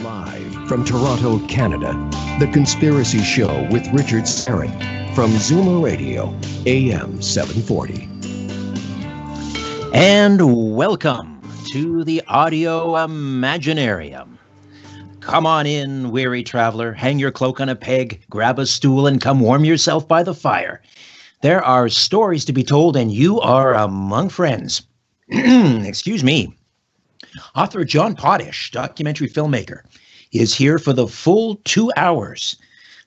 Live from Toronto, Canada, The Conspiracy Show with Richard Syrett from Zoomer Radio, AM 740. And welcome to the Audio Imaginarium. Come on in, weary traveler, hang your cloak on a peg, grab a stool, and come warm yourself by the fire. There are stories to be told, and you are among friends. Excuse me. Author John POTASH, documentary filmmaker, is here for the full 2 hours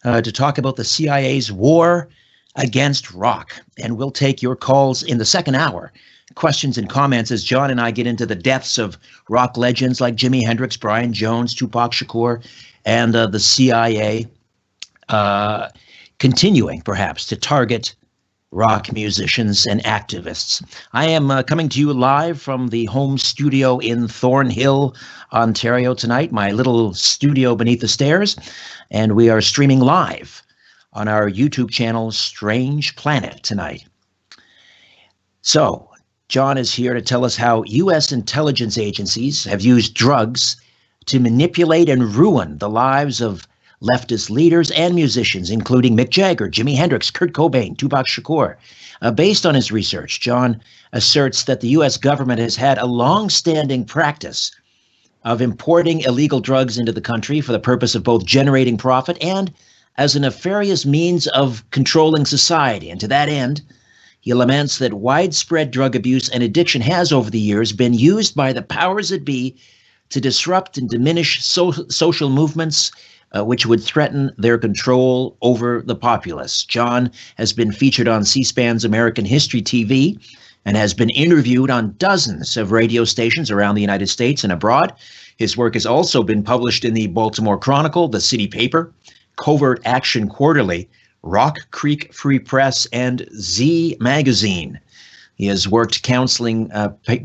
to talk about the CIA's war against rock. And we'll take your calls in the second hour. Questions and comments as John and I get into the deaths of rock legends like Jimi Hendrix, Brian Jones, Tupac Shakur, and the CIA continuing perhaps to target rock musicians and activists. I am coming to you live from the home studio in Thornhill, Ontario tonight, my little studio beneath the stairs, and we are streaming live on our YouTube channel, Strange Planet, tonight. So, John is here to tell us how U.S. intelligence agencies have used drugs to manipulate and ruin the lives of leftist leaders and musicians, including Mick Jagger, Jimi Hendrix, Kurt Cobain, Tupac Shakur. Based on his research, John asserts that the U.S. government has had a long-standing practice of importing illegal drugs into the country for the purpose of both generating profit and as a nefarious means of controlling society. And to that end, he laments that widespread drug abuse and addiction has, over the years, been used by the powers that be to disrupt and diminish social movements which would threaten their control over the populace. John has been featured on C-SPAN's American History TV and has been interviewed on dozens of radio stations around the United States and abroad. His work has also been published in the Baltimore Chronicle, the City Paper, Covert Action Quarterly, Rock Creek Free Press, and Z Magazine. He has worked counseling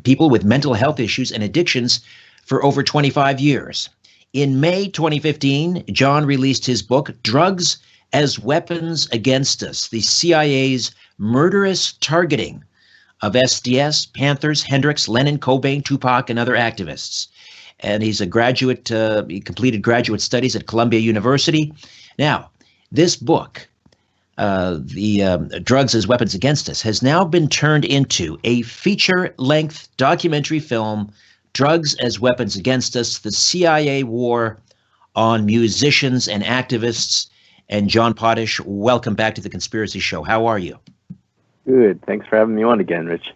people with mental health issues and addictions for over 25 years. In May 2015, John released his book, Drugs as Weapons Against Us, the CIA's murderous targeting of SDS, Panthers, Hendrix, Lennon, Cobain, Tupac, and other activists. And he's a graduate, he completed graduate studies at Columbia University. Now, this book, the Drugs as Weapons Against Us, has now been turned into a feature-length documentary film, Drugs as Weapons Against Us, the CIA War on Musicians and Activists. And John POTASH, welcome back to The Conspiracy Show. How are you? Good. Thanks for having me on again, Rich.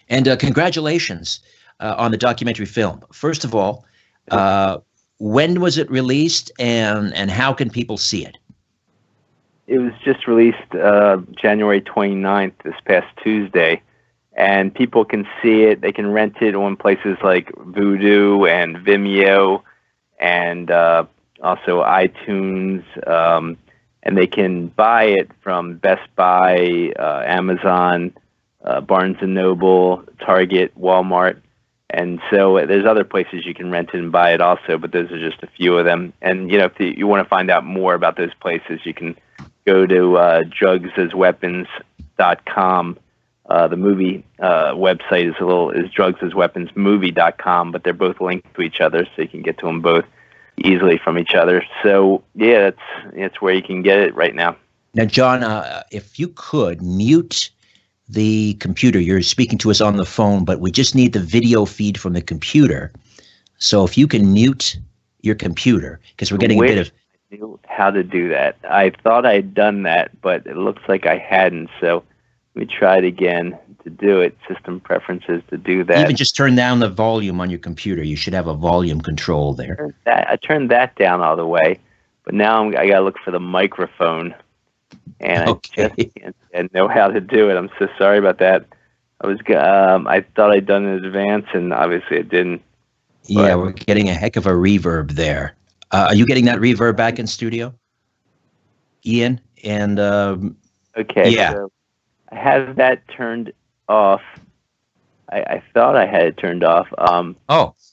And congratulations on the documentary film. First of all, when was it released and how can people see it? It was just released January 29th, this past Tuesday. And people can see it. They can rent it on places like Vudu and Vimeo and also iTunes. And they can buy it from Best Buy, Amazon, Barnes & Noble, Target, Walmart. And so there's other places you can rent it and buy it also, but those are just a few of them. And, you know, if you want to find out more about those places, you can go to drugsasweapons.com. The movie website is drugsasweaponsmovie.com, but they're both linked to each other, so you can get to them both easily from each other. So yeah, that's where you can get it right now. Now, John, if you could mute the computer. You're speaking to us on the phone, but we just need the video feed from the computer. So if you can mute your computer, because we're getting a bit of... I knew how to do that. I thought I'd done that, but it looks like I hadn't, so we tried again to do it. System preferences to do that. Even just turn down the volume on your computer. You should have a volume control there. I turned that down all the way, but now I got to look for the microphone, and okay. I just can't know how to do it. I'm so sorry about that. I thought I'd done it in advance, and obviously it didn't. Yeah, we're getting a heck of a reverb there. Are you getting that reverb back in studio, Ian? And okay, yeah. So I have that turned off. I thought I had it turned off.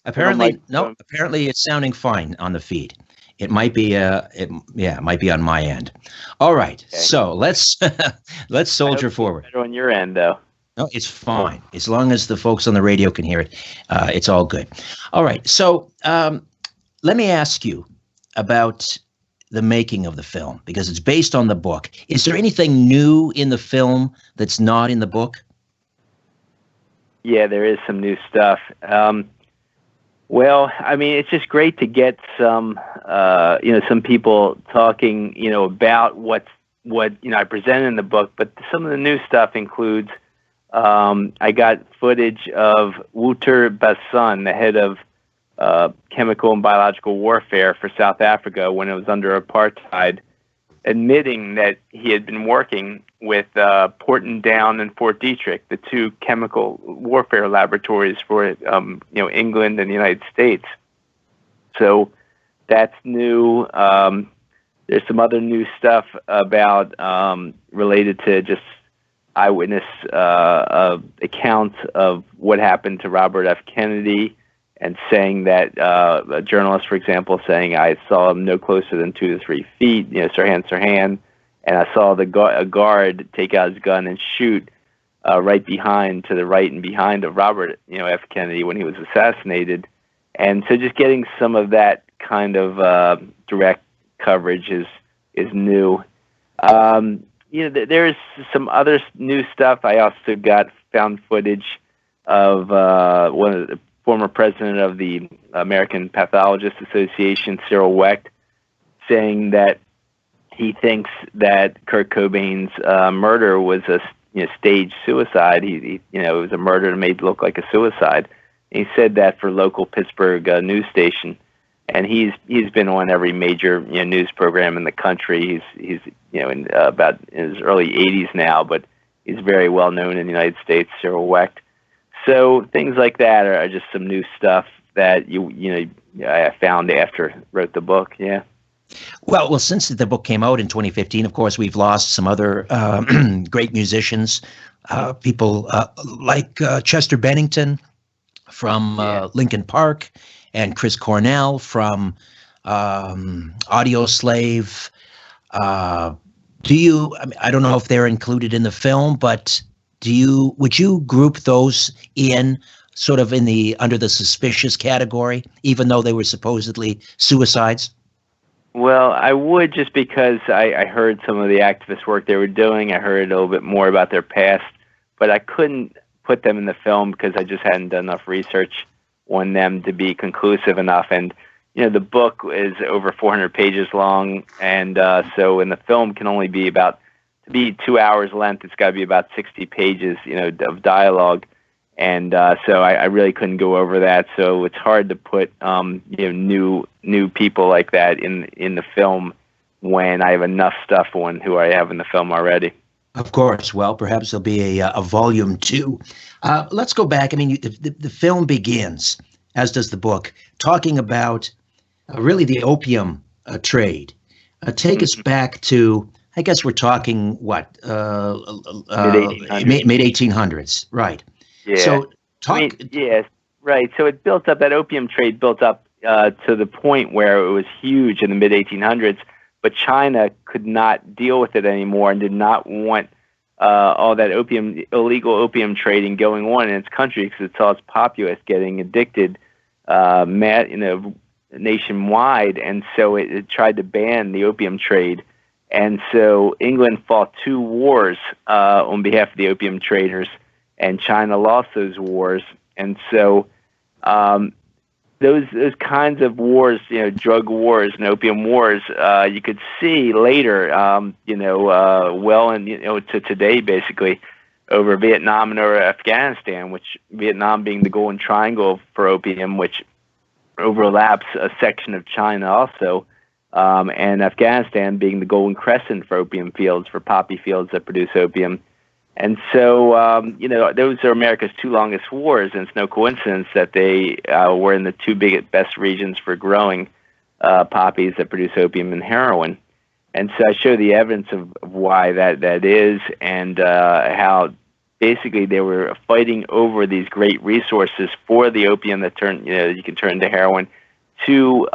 Apparently no. Apparently, it's sounding fine on the feed. It might be it might be on my end. All right, okay. So let's soldier forward. Better on your end, though. No, it's fine as long as the folks on the radio can hear it. It's all good. All right, so let me ask you about the making of the film, because it's based on the book. Is there anything new in the film that's not in the book? Yeah, there is some new stuff. Well, I mean, it's just great to get some people talking, about what I presented in the book. But some of the new stuff includes, I got footage of Wouter Basson, the head of chemical and biological warfare for South Africa when it was under apartheid, admitting that he had been working with Porton Down and Fort Detrick, the two chemical warfare laboratories for England and the United States. So that's new. There's some other new stuff about related to just eyewitness accounts of what happened to Robert F. Kennedy, and saying that a journalist, for example, saying, I saw him no closer than 2 to 3 feet, Sirhan, and I saw a guard take out his gun and shoot right behind, to the right and behind of Robert, F. Kennedy when he was assassinated. And so just getting some of that kind of direct coverage is new. There's some other new stuff. I also found footage of one of the former president of the American Pathologist Association, Cyril Wecht, saying that he thinks that Kurt Cobain's murder was a staged suicide. It was a murder that made it look like a suicide. And he said that for local Pittsburgh news station, and he's been on every major news program in the country. He's about in his early 80s now, but he's very well known in the United States, Cyril Wecht. So things like that are just some new stuff that I found after I wrote the book. Yeah. Well, since the book came out in 2015, of course, we've lost some other great musicians, people like Chester Bennington from Linkin Park, and Chris Cornell from Audio Slave. I don't know if they're included in the film, but would you group those in sort of under the suspicious category, even though they were supposedly suicides? Well, I would, just because I heard some of the activist work they were doing. I heard a little bit more about their past, but I couldn't put them in the film because I just hadn't done enough research on them to be conclusive enough. And the book is over 400 pages long, and so in the film can only be to be 2 hours length, it's got to be about 60 pages, of dialogue. And so I really couldn't go over that. So it's hard to put, new people like that in the film when I have enough stuff on who I have in the film already. Of course. Well, perhaps there'll be a volume 2. Let's go back. I mean, the film begins, as does the book, talking about really the opium trade. Take us back to, I guess we're talking mid-1800s, right? Yeah. So yes, right. So it built up, that opium trade built up to the point where it was huge in the mid-1800s, but China could not deal with it anymore and did not want all that illegal opium trading going on in its country, because it saw its populace getting addicted, nationwide, and so it tried to ban the opium trade. And so England fought 2 wars on behalf of the opium traders, and China lost those wars. And so those kinds of wars, drug wars and opium wars, you could see later, well, and to today, basically, over Vietnam and over Afghanistan, which Vietnam being the Golden Triangle for opium, which overlaps a section of China also, and Afghanistan being the Golden Crescent for opium fields, for poppy fields that produce opium. And so, those are America's 2 longest wars, and it's no coincidence that they were in the 2 best regions for growing poppies that produce opium and heroin. And so I show the evidence of why that is, and how basically they were fighting over these great resources for the opium that you can turn into heroin, to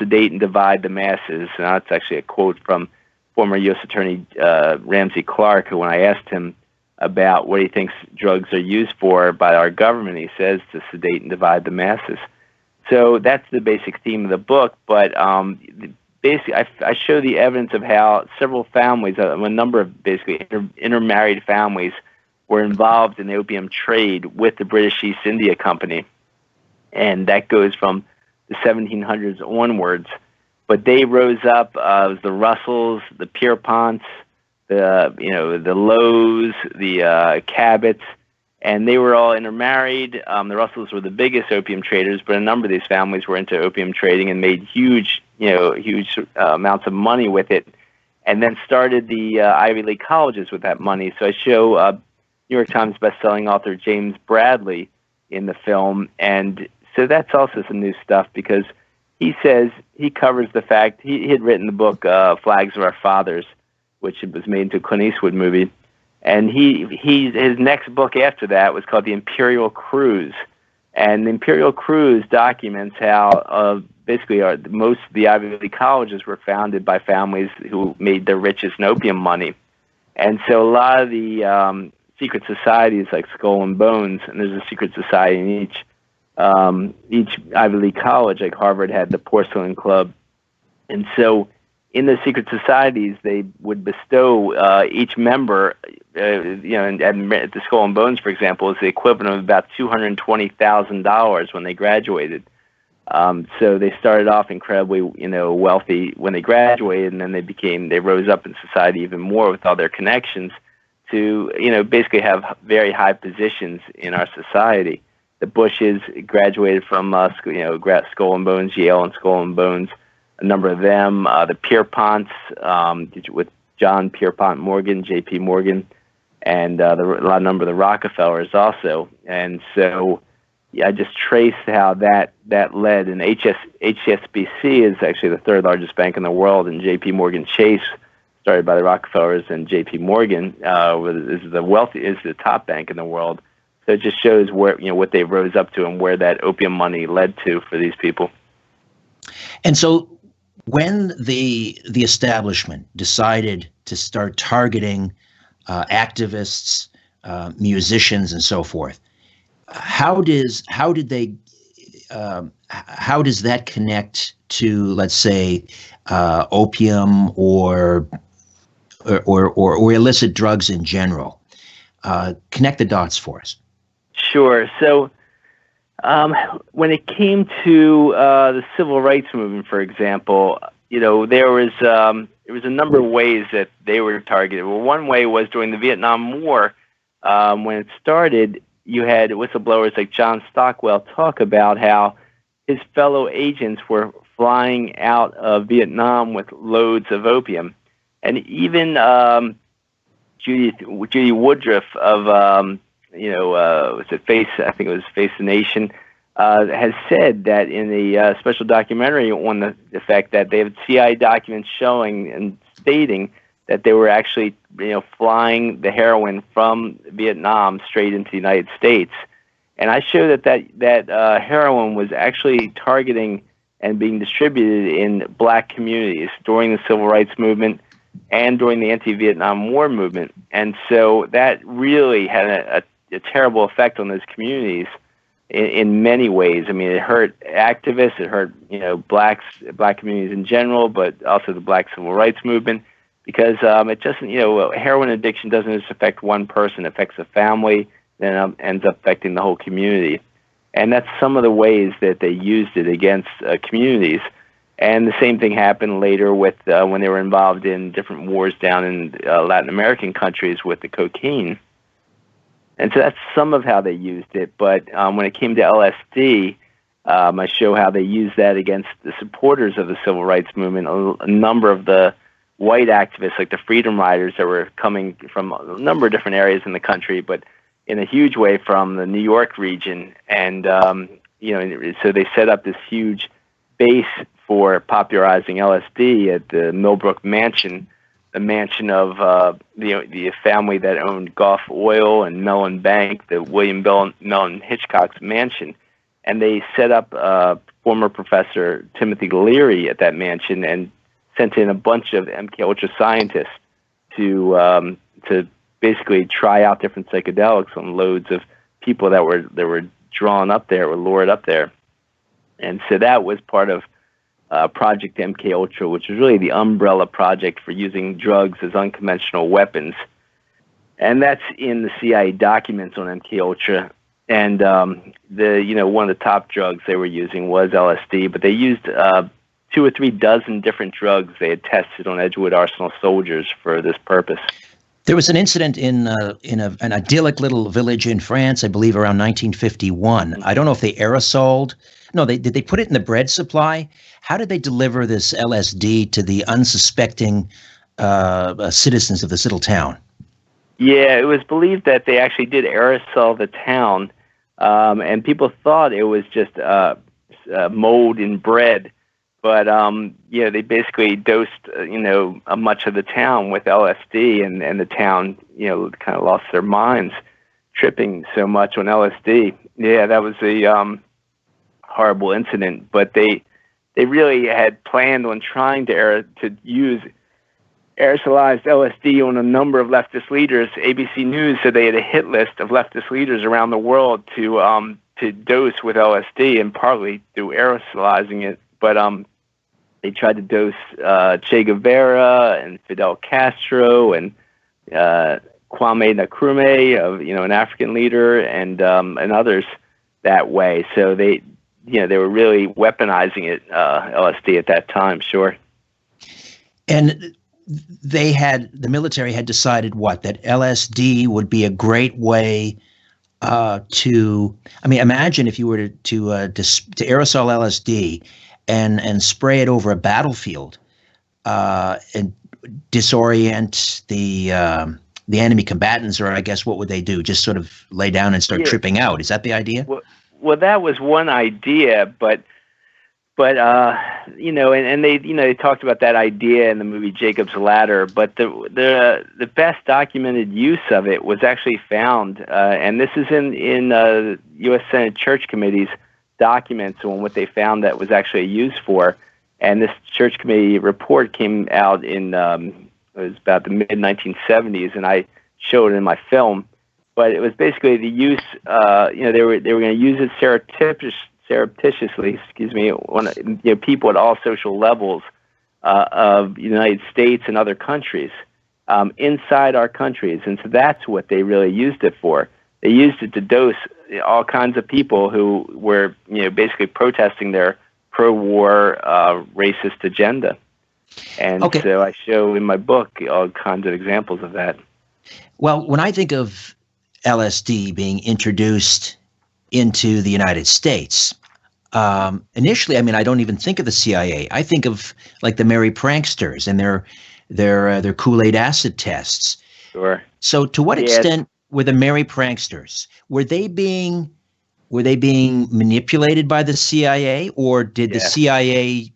sedate and divide the masses. And that's actually a quote from former U.S. Attorney Ramsey Clark, who, when I asked him about what he thinks drugs are used for by our government, he says to sedate and divide the masses. So that's the basic theme of the book. But basically, I show the evidence of how several families, a number of basically intermarried families, were involved in the opium trade with the British East India Company, and that goes from the 1700s onwards. But they rose up. It was the Russells, the Pierponts, the Lowes, the Cabots, and they were all intermarried. The Russells were the biggest opium traders, but a number of these families were into opium trading and made huge amounts of money with it, and then started the Ivy League colleges with that money. So I show New York Times bestselling author James Bradley in the film, and so that's also some new stuff because he says he covers the fact he had written the book Flags of Our Fathers, which was made into a Clint Eastwood movie, and his next book after that was called The Imperial Cruise, and the Imperial Cruise documents how basically most of the Ivy League colleges were founded by families who made their riches in opium money, and so a lot of the secret societies like Skull and Bones, and there's a secret society in each Ivy League college, like Harvard had the Porcelain Club. And so in the secret societies, they would bestow each member, and at the Skull and Bones, for example, is the equivalent of about $220,000 when they graduated. So they started off incredibly, wealthy when they graduated, and then they rose up in society even more with all their connections to, basically have very high positions in our society. The Bushes graduated from, Skull and Bones, Yale and Skull and Bones, a number of them. The Pierponts, with John Pierpont Morgan, J.P. Morgan, and a number of the Rockefellers also. And so I just traced how that led. And HSBC is actually the third largest bank in the world, and J.P. Morgan Chase, started by the Rockefellers, and J.P. Morgan is the top bank in the world. So it just shows where what they rose up to and where that opium money led to for these people. And so, when the establishment decided to start targeting activists, musicians, and so forth, how does that connect to, let's say, opium or illicit drugs in general? Connect the dots for us. Sure. So when it came to the civil rights movement, for example, there was a number of ways that they were targeted. Well, one way was during the Vietnam War. When it started, you had whistleblowers like John Stockwell talk about how his fellow agents were flying out of Vietnam with loads of opium. And even Judy Woodruff of was it Face? I think it was Face the Nation. Has said that in the special documentary on the fact that they have CIA documents showing and stating that they were actually flying the heroin from Vietnam straight into the United States. And I show that heroin was actually targeting and being distributed in black communities during the civil rights movement and during the anti-Vietnam War movement. And so that really had a terrible effect on those communities in many ways. I mean, it hurt activists, it hurt black communities in general, but also the black civil rights movement, because it doesn't, heroin addiction doesn't just affect one person, it affects a family, then ends up affecting the whole community. And that's some of the ways that they used it against communities. And the same thing happened later with when they were involved in different wars down in Latin American countries with the cocaine. And so that's some of how they used it. But when it came to LSD, I show how they used that against the supporters of the civil rights movement. A number of the white activists, like the Freedom Riders, that were coming from a number of different areas in the country, but in a huge way from the New York region. And, so they set up this huge base for popularizing LSD at the Millbrook Mansion, the mansion of the family that owned Gulf Oil and Mellon Bank, the William Mellon Hitchcock's mansion. And they set up former Professor Timothy Leary at that mansion and sent in a bunch of MKUltra scientists to basically try out different psychedelics on loads of people that were drawn up there, or lured up there. And so that was part of Project MK Ultra, which was really the umbrella project for using drugs as unconventional weapons. And that's in the CIA documents on MK Ultra. And one of the top drugs they were using was LSD, but they used 2 or 3 dozen different drugs they had tested on Edgewood Arsenal soldiers for this purpose. There was an incident in an idyllic little village in France, I believe, around 1951. I don't know if they aerosoled. No, did they put it in the bread supply? How did they deliver this LSD to the unsuspecting citizens of this little town? Yeah, it was believed that they actually did aerosol the town, and people thought it was just mold in bread. But they basically dosed much of the town with LSD, and the town kind of lost their minds, tripping so much on LSD. Yeah, that was a horrible incident. But they really had planned on trying to use aerosolized LSD on a number of leftist leaders. ABC News said they had a hit list of leftist leaders around the world to dose with LSD, and partly through aerosolizing it. But they tried to dose Che Guevara and Fidel Castro and Kwame Nkrumah, an African leader, and others that way. So they were really weaponizing it, LSD at that time. Sure. And the military had decided that LSD would be a great way imagine if you were to aerosol LSD and spray it over a battlefield and disorient the enemy combatants, or I guess what would they do? Just sort of lay down and start tripping out. Is that the idea? Well, that was one idea, but they talked about that idea in the movie Jacob's Ladder. But the best documented use of it was actually found, and this is in U.S. Senate Church Committee's documents on what they found that was actually used for. And this Church Committee report came out in it was about the mid 1970s, and I showed it in my film. But it was basically the use. They were going to use it surreptitiously, on people at all social levels of the United States and other countries, inside our countries, and so that's what they really used it for. They used it to dose all kinds of people who were basically protesting their pro-war racist agenda, and so I show in my book all kinds of examples of that. Well, when I think of LSD being introduced into the United States, initially, I don't even think of the CIA. I think of like the Merry Pranksters and their Kool-Aid acid tests. Sure. So, to what extent were the Merry Pranksters? Were they being manipulated by the CIA, or did the CIA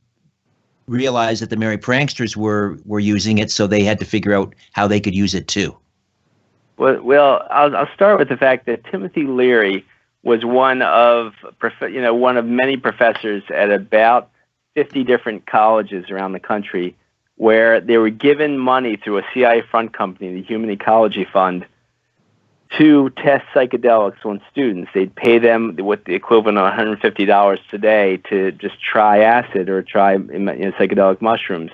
realize that the Merry Pranksters were using it, so they had to figure out how they could use it too? Well, I'll start with the fact that Timothy Leary was one of many professors at about 50 different colleges around the country, where they were given money through a CIA front company, the Human Ecology Fund, to test psychedelics on students. They'd pay them what the equivalent of $150 today to just try acid or try psychedelic mushrooms.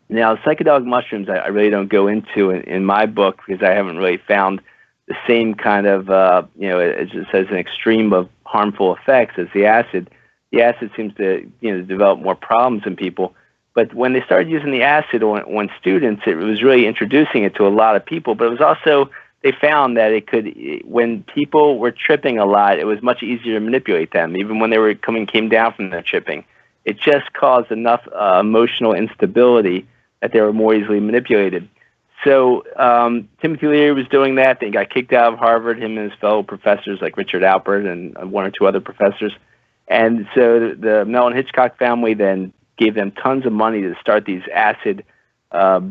Now, psychedelic mushrooms, I really don't go into in my book, because I haven't really found the same kind of, it just has an extreme of harmful effects as the acid. The acid seems to, develop more problems in people. But when they started using the acid on students, it was really introducing it to a lot of people. But it was also, they found that when people were tripping a lot, it was much easier to manipulate them, even when they came down from their tripping. It just caused enough emotional instability that they were more easily manipulated. So Timothy Leary was doing that. They got kicked out of Harvard, him and his fellow professors like Richard Alpert and 1 or 2 other professors. And so the Mellon Hitchcock family then gave them tons of money to start these acid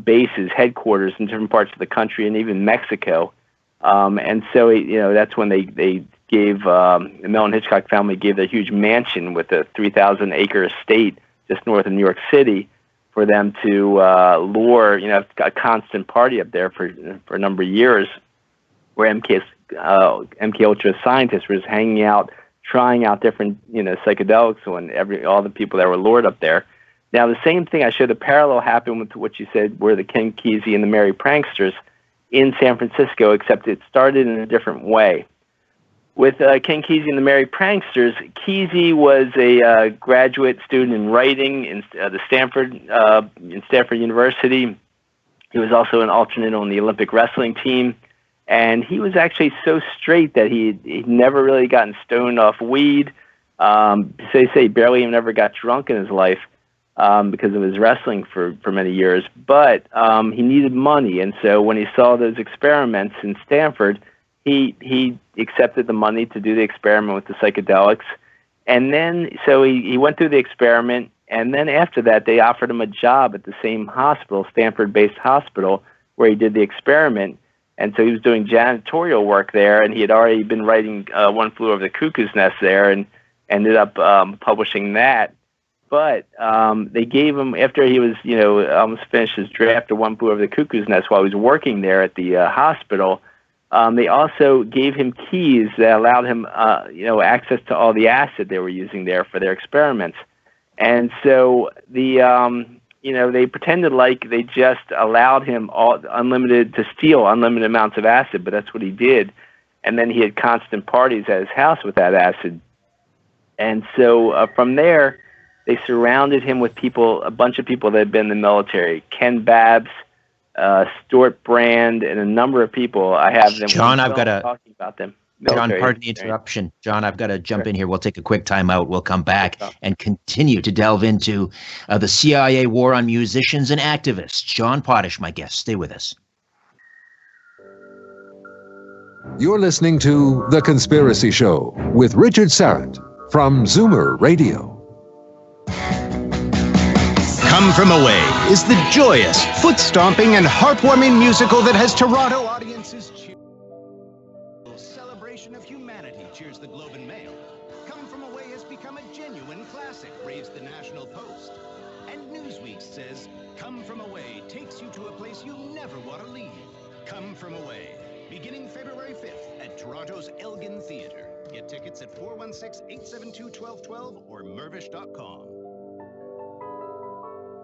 bases, headquarters in different parts of the country and even Mexico. And so, that's when they gave, the Mellon Hitchcock family gave a huge mansion with a 3,000-acre estate just north of New York City for them to lure, a constant party up there for a number of years, where MK Ultra scientists were just hanging out, trying out different, psychedelics on all the people that were lured up there. Now, the same thing, I showed a parallel happened with what you said were the Ken Kesey and the Merry Pranksters in San Francisco, except it started in a different way. With Ken Kesey and the Merry Pranksters, Kesey was a graduate student in writing in Stanford University. He was also an alternate on the Olympic wrestling team. And he was actually so straight that he'd never really gotten stoned off weed. They say barely even ever got drunk in his life because of his wrestling for many years. But he needed money. And so when he saw those experiments in Stanford, he accepted the money to do the experiment with the psychedelics. And then, so he went through the experiment. And then after that, they offered him a job at the same hospital, Stanford-based hospital, where he did the experiment. And so he was doing janitorial work there, and he had already been writing One Flew Over the Cuckoo's Nest there and ended up publishing that. But they gave him, after he was, almost finished his draft of One Flew Over the Cuckoo's Nest while he was working there at the hospital, they also gave him keys that allowed him, access to all the acid they were using there for their experiments. And so they pretended like they just allowed him to steal unlimited amounts of acid, but that's what he did. And then he had constant parties at his house with that acid. And so from there, they surrounded him with a bunch of people that had been in the military. Ken Babbs, Stuart Brand, and a number of people. I have them. John, I've got talking about them. John, pardon the interruption. John, I've got to jump in here. We'll take a quick time out. We'll come back and continue to delve into the CIA war on musicians and activists. John POTASH, my guest. Stay with us. You're listening to The Conspiracy Show with Richard Syrett from Zoomer Radio. Come From Away is the joyous, foot-stomping, and heartwarming musical that has Toronto audiences cheer. Celebration of humanity cheers the Globe and Mail. Come From Away has become a genuine classic, raves the National Post. And Newsweek says, Come From Away takes you to a place you never want to leave. Come From Away, beginning February 5th at Toronto's Elgin Theatre. Get tickets at 416-872-1212 or mervish.com.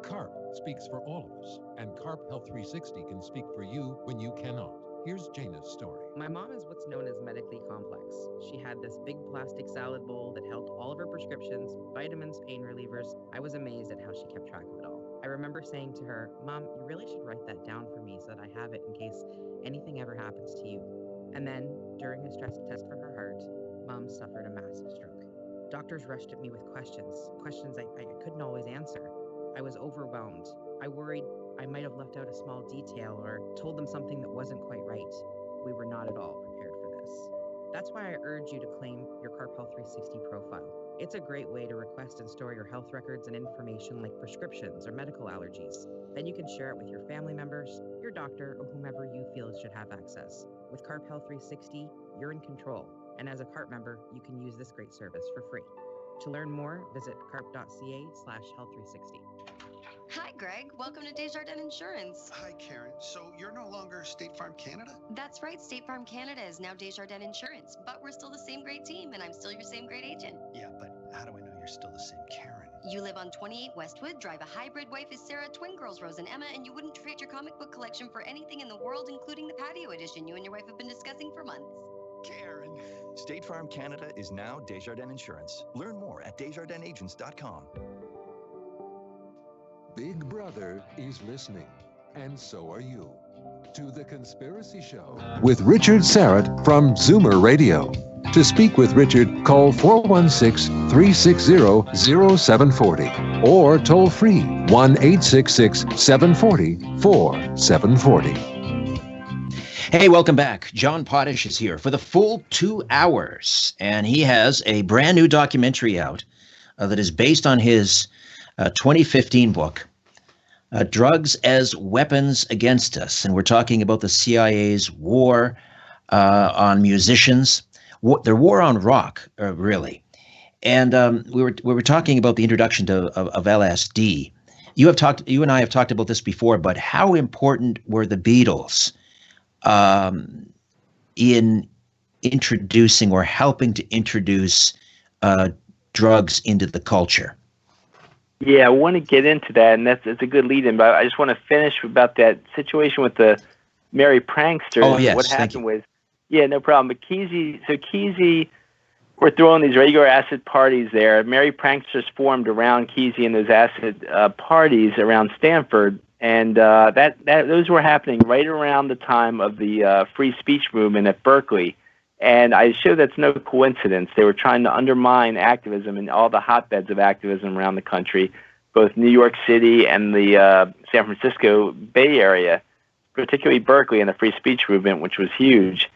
CARP speaks for all of us, and CARP Health 360 can speak for you when you cannot. Here's Jana's story. My mom is what's known as medically complex. She had this big plastic salad bowl that held all of her prescriptions, vitamins, pain relievers. I was amazed at how she kept track of it all. I remember saying to her, Mom, you really should write that down for me so that I have it in case anything ever happens to you. And then, during a stress test for her heart, Mom suffered a massive stroke. Doctors rushed at me with questions I couldn't always answer. I was overwhelmed. I worried I might have left out a small detail or told them something that wasn't quite right. We were not at all prepared for this. That's why I urge you to claim your CARP Health 360 profile. It's a great way to request and store your health records and information like prescriptions or medical allergies. Then you can share it with your family members, your doctor, or whomever you feel should have access. With CARP Health 360, you're in control. And as a CARP member, you can use this great service for free. To learn more, visit carp.ca/health360. Hi, Greg. Welcome to Desjardins Insurance. Hi, Karen. So you're no longer State Farm Canada? That's right. State Farm Canada is now Desjardins Insurance, but we're still the same great team, and I'm still your same great agent. Yeah, but how do I know you're still the same Karen? You live on 28 Westwood, drive a hybrid, wife is Sarah, twin girls Rose and Emma, and you wouldn't trade your comic book collection for anything in the world, including the patio edition you and your wife have been discussing for months. Karen. State Farm Canada is now Desjardins Insurance. Learn more at desjardins.com. Big Brother is listening, and so are you, to The Conspiracy Show With Richard Syrett from Zoomer Radio. To speak with Richard, call 416-360-0740 or toll free 1-866-740-4740. Hey, welcome back. John POTASH is here for the full 2 hours, and he has a brand new documentary out that is based on his 2015 book, Drugs as Weapons Against Us. And we're talking about the CIA's war on musicians, their war on rock, really. And we were talking about the introduction of LSD. You and I have talked about this before, but how important were the Beatles in introducing or helping to introduce drugs into the culture. Yeah, I want to get into that, and that's a good lead-in. But I just want to finish about that situation with the Merry Pranksters. Oh, yes, what thank happened was, yeah, no problem. But Kesey were throwing these regular acid parties there. Merry Pranksters formed around Kesey and those acid parties around Stanford, and those were happening right around the time of the free speech movement at Berkeley. And I show that's no coincidence. They were trying to undermine activism in all the hotbeds of activism around the country, both New York City and the San Francisco Bay Area, particularly Berkeley and the free speech movement, which was huge.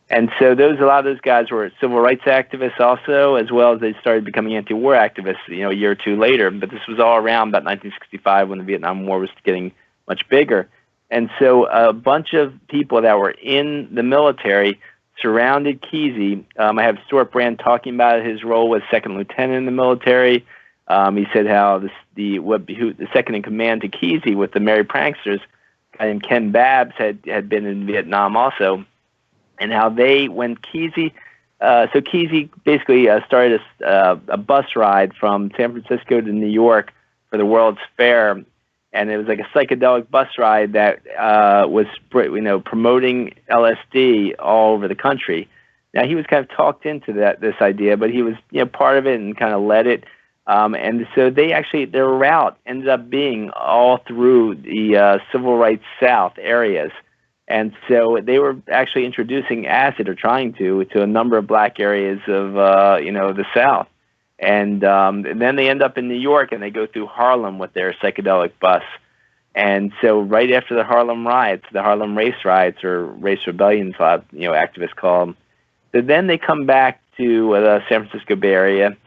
And so a lot of those guys were civil rights activists also, as well as they started becoming anti-war activists, a year or two later. But this was all around about 1965 when the Vietnam War was getting much bigger. And so a bunch of people that were in the military surrounded Kesey. I have Stuart Brand talking about his role as second lieutenant in the military. He said how the second in command to Kesey with the Merry Pranksters, a guy named Ken Babbs, had been in Vietnam also, and how when Kesey, so Kesey basically started a bus ride from San Francisco to New York for the World's Fair. And it was like a psychedelic bus ride that was, promoting LSD all over the country. Now he was kind of talked into this idea, but he was, part of it and kind of led it. And so their route ended up being all through the Civil Rights South areas, and so they were actually introducing acid or trying to a number of black areas of the South. And then they end up in New York, and they go through Harlem with their psychedelic bus. And so right after the Harlem riots, the Harlem race riots or race rebellions, activists call them. So then they come back to the San Francisco Bay Area,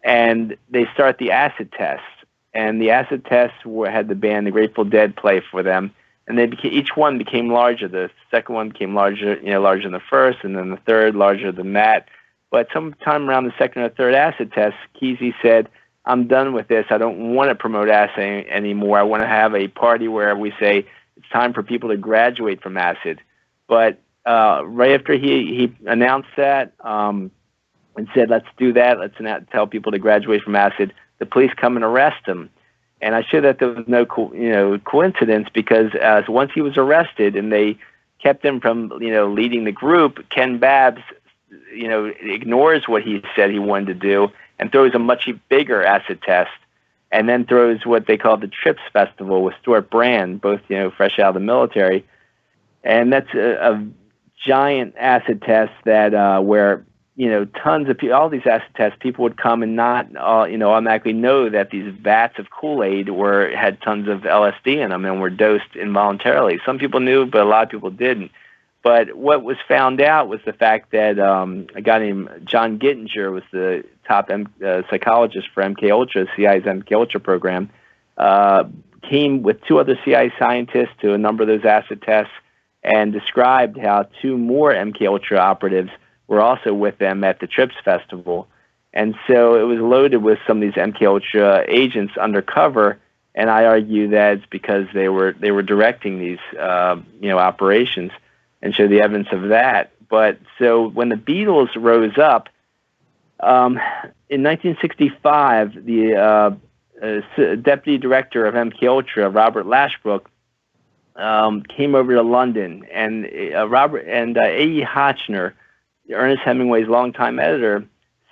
and they start the acid tests. And the acid tests had the band The Grateful Dead play for them, and each one became larger. The second one became larger, larger than the first, and then the third larger than that. But sometime around the second or third acid test, Kesey said, I'm done with this. I don't want to promote acid anymore. I want to have a party where we say it's time for people to graduate from acid. But right after he announced that and said, let's do that, let's not tell people to graduate from acid, the police come and arrest him. And I show that there was no coincidence, because once he was arrested and they kept him from leading the group, Ken Babbs ignores what he said he wanted to do and throws a much bigger acid test, and then throws what they call the Trips Festival with Stuart Brand, both fresh out of the military. And that's a giant acid test that where tons of people, all these acid tests, people would come and not automatically know that these vats of Kool-Aid had tons of LSD in them and were dosed involuntarily. Some people knew, but a lot of people didn't. But what was found out was the fact that a guy named John Gittinger was the top psychologist for MKUltra, CIA's MKUltra program, came with two other CIA scientists to a number of those acid tests and described how two more MKUltra operatives were also with them at the Trips Festival. And so it was loaded with some of these MKUltra agents undercover, and I argue that it's because they were directing these operations, and show the evidence of that. But so when the Beatles rose up, in 1965, the deputy director of MKUltra, Robert Lashbrook, came over to London, and A.E. Hotchner, Ernest Hemingway's longtime editor,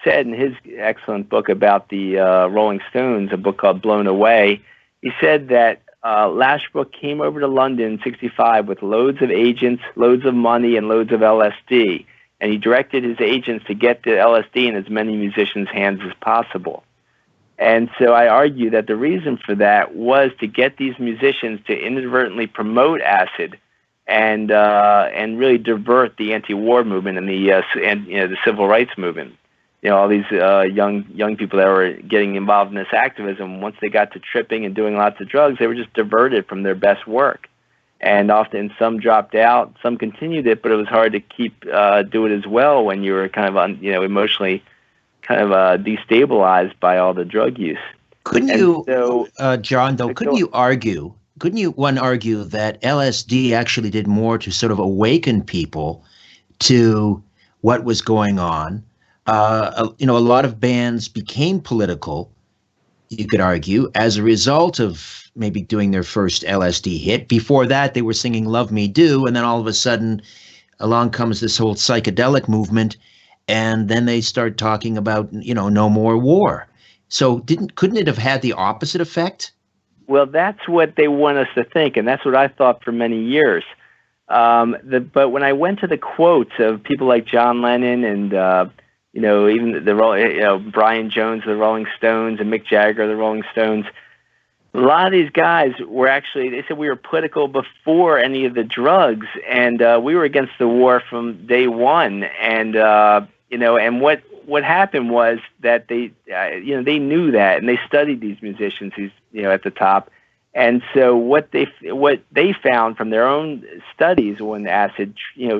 said in his excellent book about the Rolling Stones, a book called Blown Away, he said that Lashbrook came over to London in 65 with loads of agents, loads of money, and loads of LSD. And he directed his agents to get the LSD in as many musicians' hands as possible. And so I argue that the reason for that was to get these musicians to inadvertently promote acid and really divert the anti-war movement and the civil rights movement. All these young people that were getting involved in this activism, once they got to tripping and doing lots of drugs, they were just diverted from their best work. And often some dropped out, some continued it, but it was hard to do it as well when you were kind of emotionally kind of destabilized by all the drug use. Couldn't John, one argue that LSD actually did more to sort of awaken people to what was going on, a lot of bands became political, you could argue, as a result of maybe doing their first LSD hit. Before that, they were singing Love Me Do, and then all of a sudden along comes this whole psychedelic movement, and then they start talking about, no more war. So couldn't it have had the opposite effect? Well, that's what they want us to think, and that's what I thought for many years. But when I went to the quotes of people like John Lennon and even Brian Jones of the Rolling Stones and Mick Jagger of the Rolling Stones, a lot of these guys they said we were political before any of the drugs, and we were against the war from day one. And and what happened was that they knew that, and they studied these musicians who's at the top. And so what they found from their own studies on acid,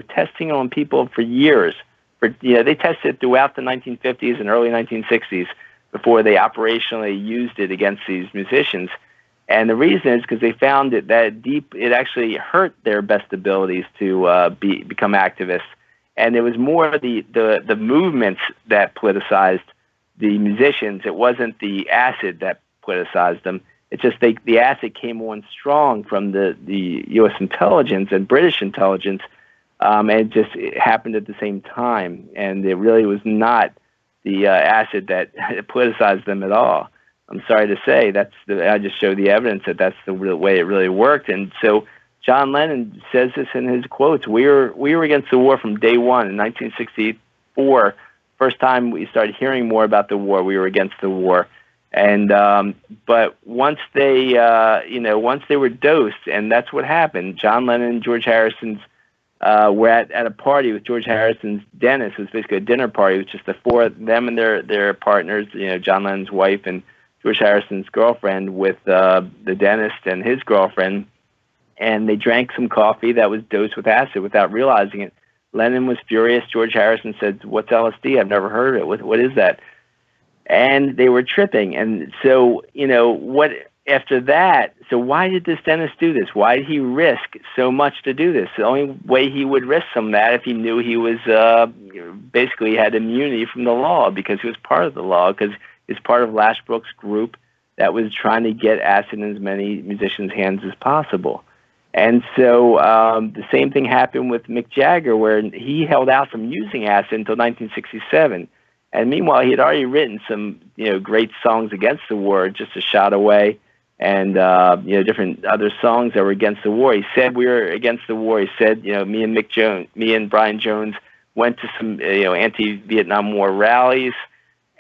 testing on people for years, they tested throughout the 1950s and early 1960s before they operationally used it against these musicians. And the reason is because they found it actually hurt their best abilities to become activists. And it was more the movements that politicized the musicians. It wasn't the acid that politicized them. It's just the acid came on strong from the U.S. intelligence and British intelligence, and it happened at the same time. And it really was not the acid that politicized them at all. I'm sorry to say I just showed the evidence that that's the real way it really worked. And so John Lennon says this in his quotes. We were against the war from day one. In 1964, first time we started hearing more about the war, we were against the war. And but once they were dosed, and that's what happened. John Lennon and George Harrison's were at a party with George Harrison's dentist. It was basically a dinner party. It was just the four of them and their partners. John Lennon's wife and George Harrison's girlfriend with the dentist and his girlfriend. And they drank some coffee that was dosed with acid without realizing it. Lennon was furious. George Harrison said, "What's LSD? I've never heard of it. What is that?" And they were tripping. And so, after that, so why did this dentist do this? Why did he risk so much to do this? The only way he would risk some of that if he knew he was basically had immunity from the law, because he was part of the law, because he's part of Lashbrook's group that was trying to get acid in as many musicians' hands as possible. And so the same thing happened with Mick Jagger, where he held out from using acid until 1967. And meanwhile, he had already written some, great songs against the war, Just a Shot Away, and different other songs that were against the war. He said we were against the war. He said, me and Brian Jones went to some, anti-Vietnam War rallies,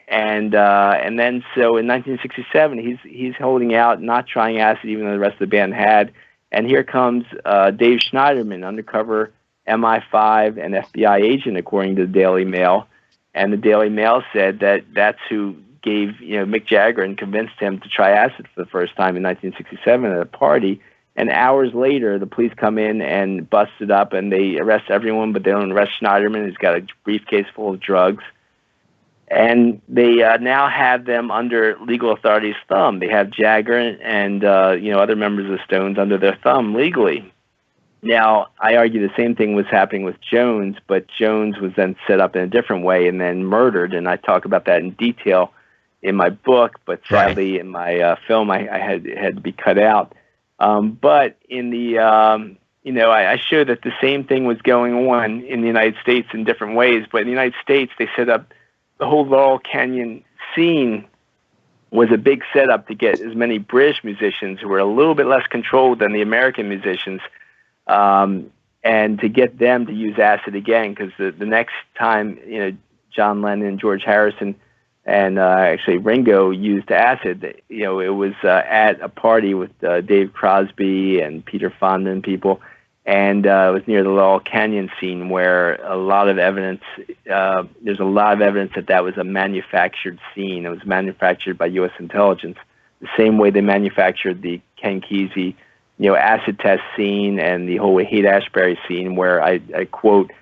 and then so in 1967, he's holding out, not trying acid, even though the rest of the band had. And here comes Dave Schneiderman, undercover MI5 and FBI agent, according to the Daily Mail. And the Daily Mail said that's who gave Mick Jagger and convinced him to try acid for the first time in 1967 at a party. And hours later, the police come in and bust it up, and they arrest everyone, but they don't arrest Schneiderman. He's got a briefcase full of drugs. And they now have them under legal authority's thumb. They have Jagger and other members of the Stones under their thumb legally. Now, I argue the same thing was happening with Jones, but Jones was then set up in a different way and then murdered, and I talk about that in detail in my book, but sadly in my film I had to be cut out. But in the, I show that the same thing was going on in the United States in different ways, but in the United States they set up the whole Laurel Canyon scene was a big setup to get as many British musicians who were a little bit less controlled than the American musicians, and to get them to use acid again, because the next time, John Lennon and George Harrison and actually Ringo used acid, it was at a party with Dave Crosby and Peter Fonda and people, and it was near the Laurel Canyon scene where a lot of evidence, there's a lot of evidence that was a manufactured scene. It was manufactured by U.S. intelligence, the same way they manufactured the Ken Kesey acid test scene and the whole Haight-Ashbury scene, where I quote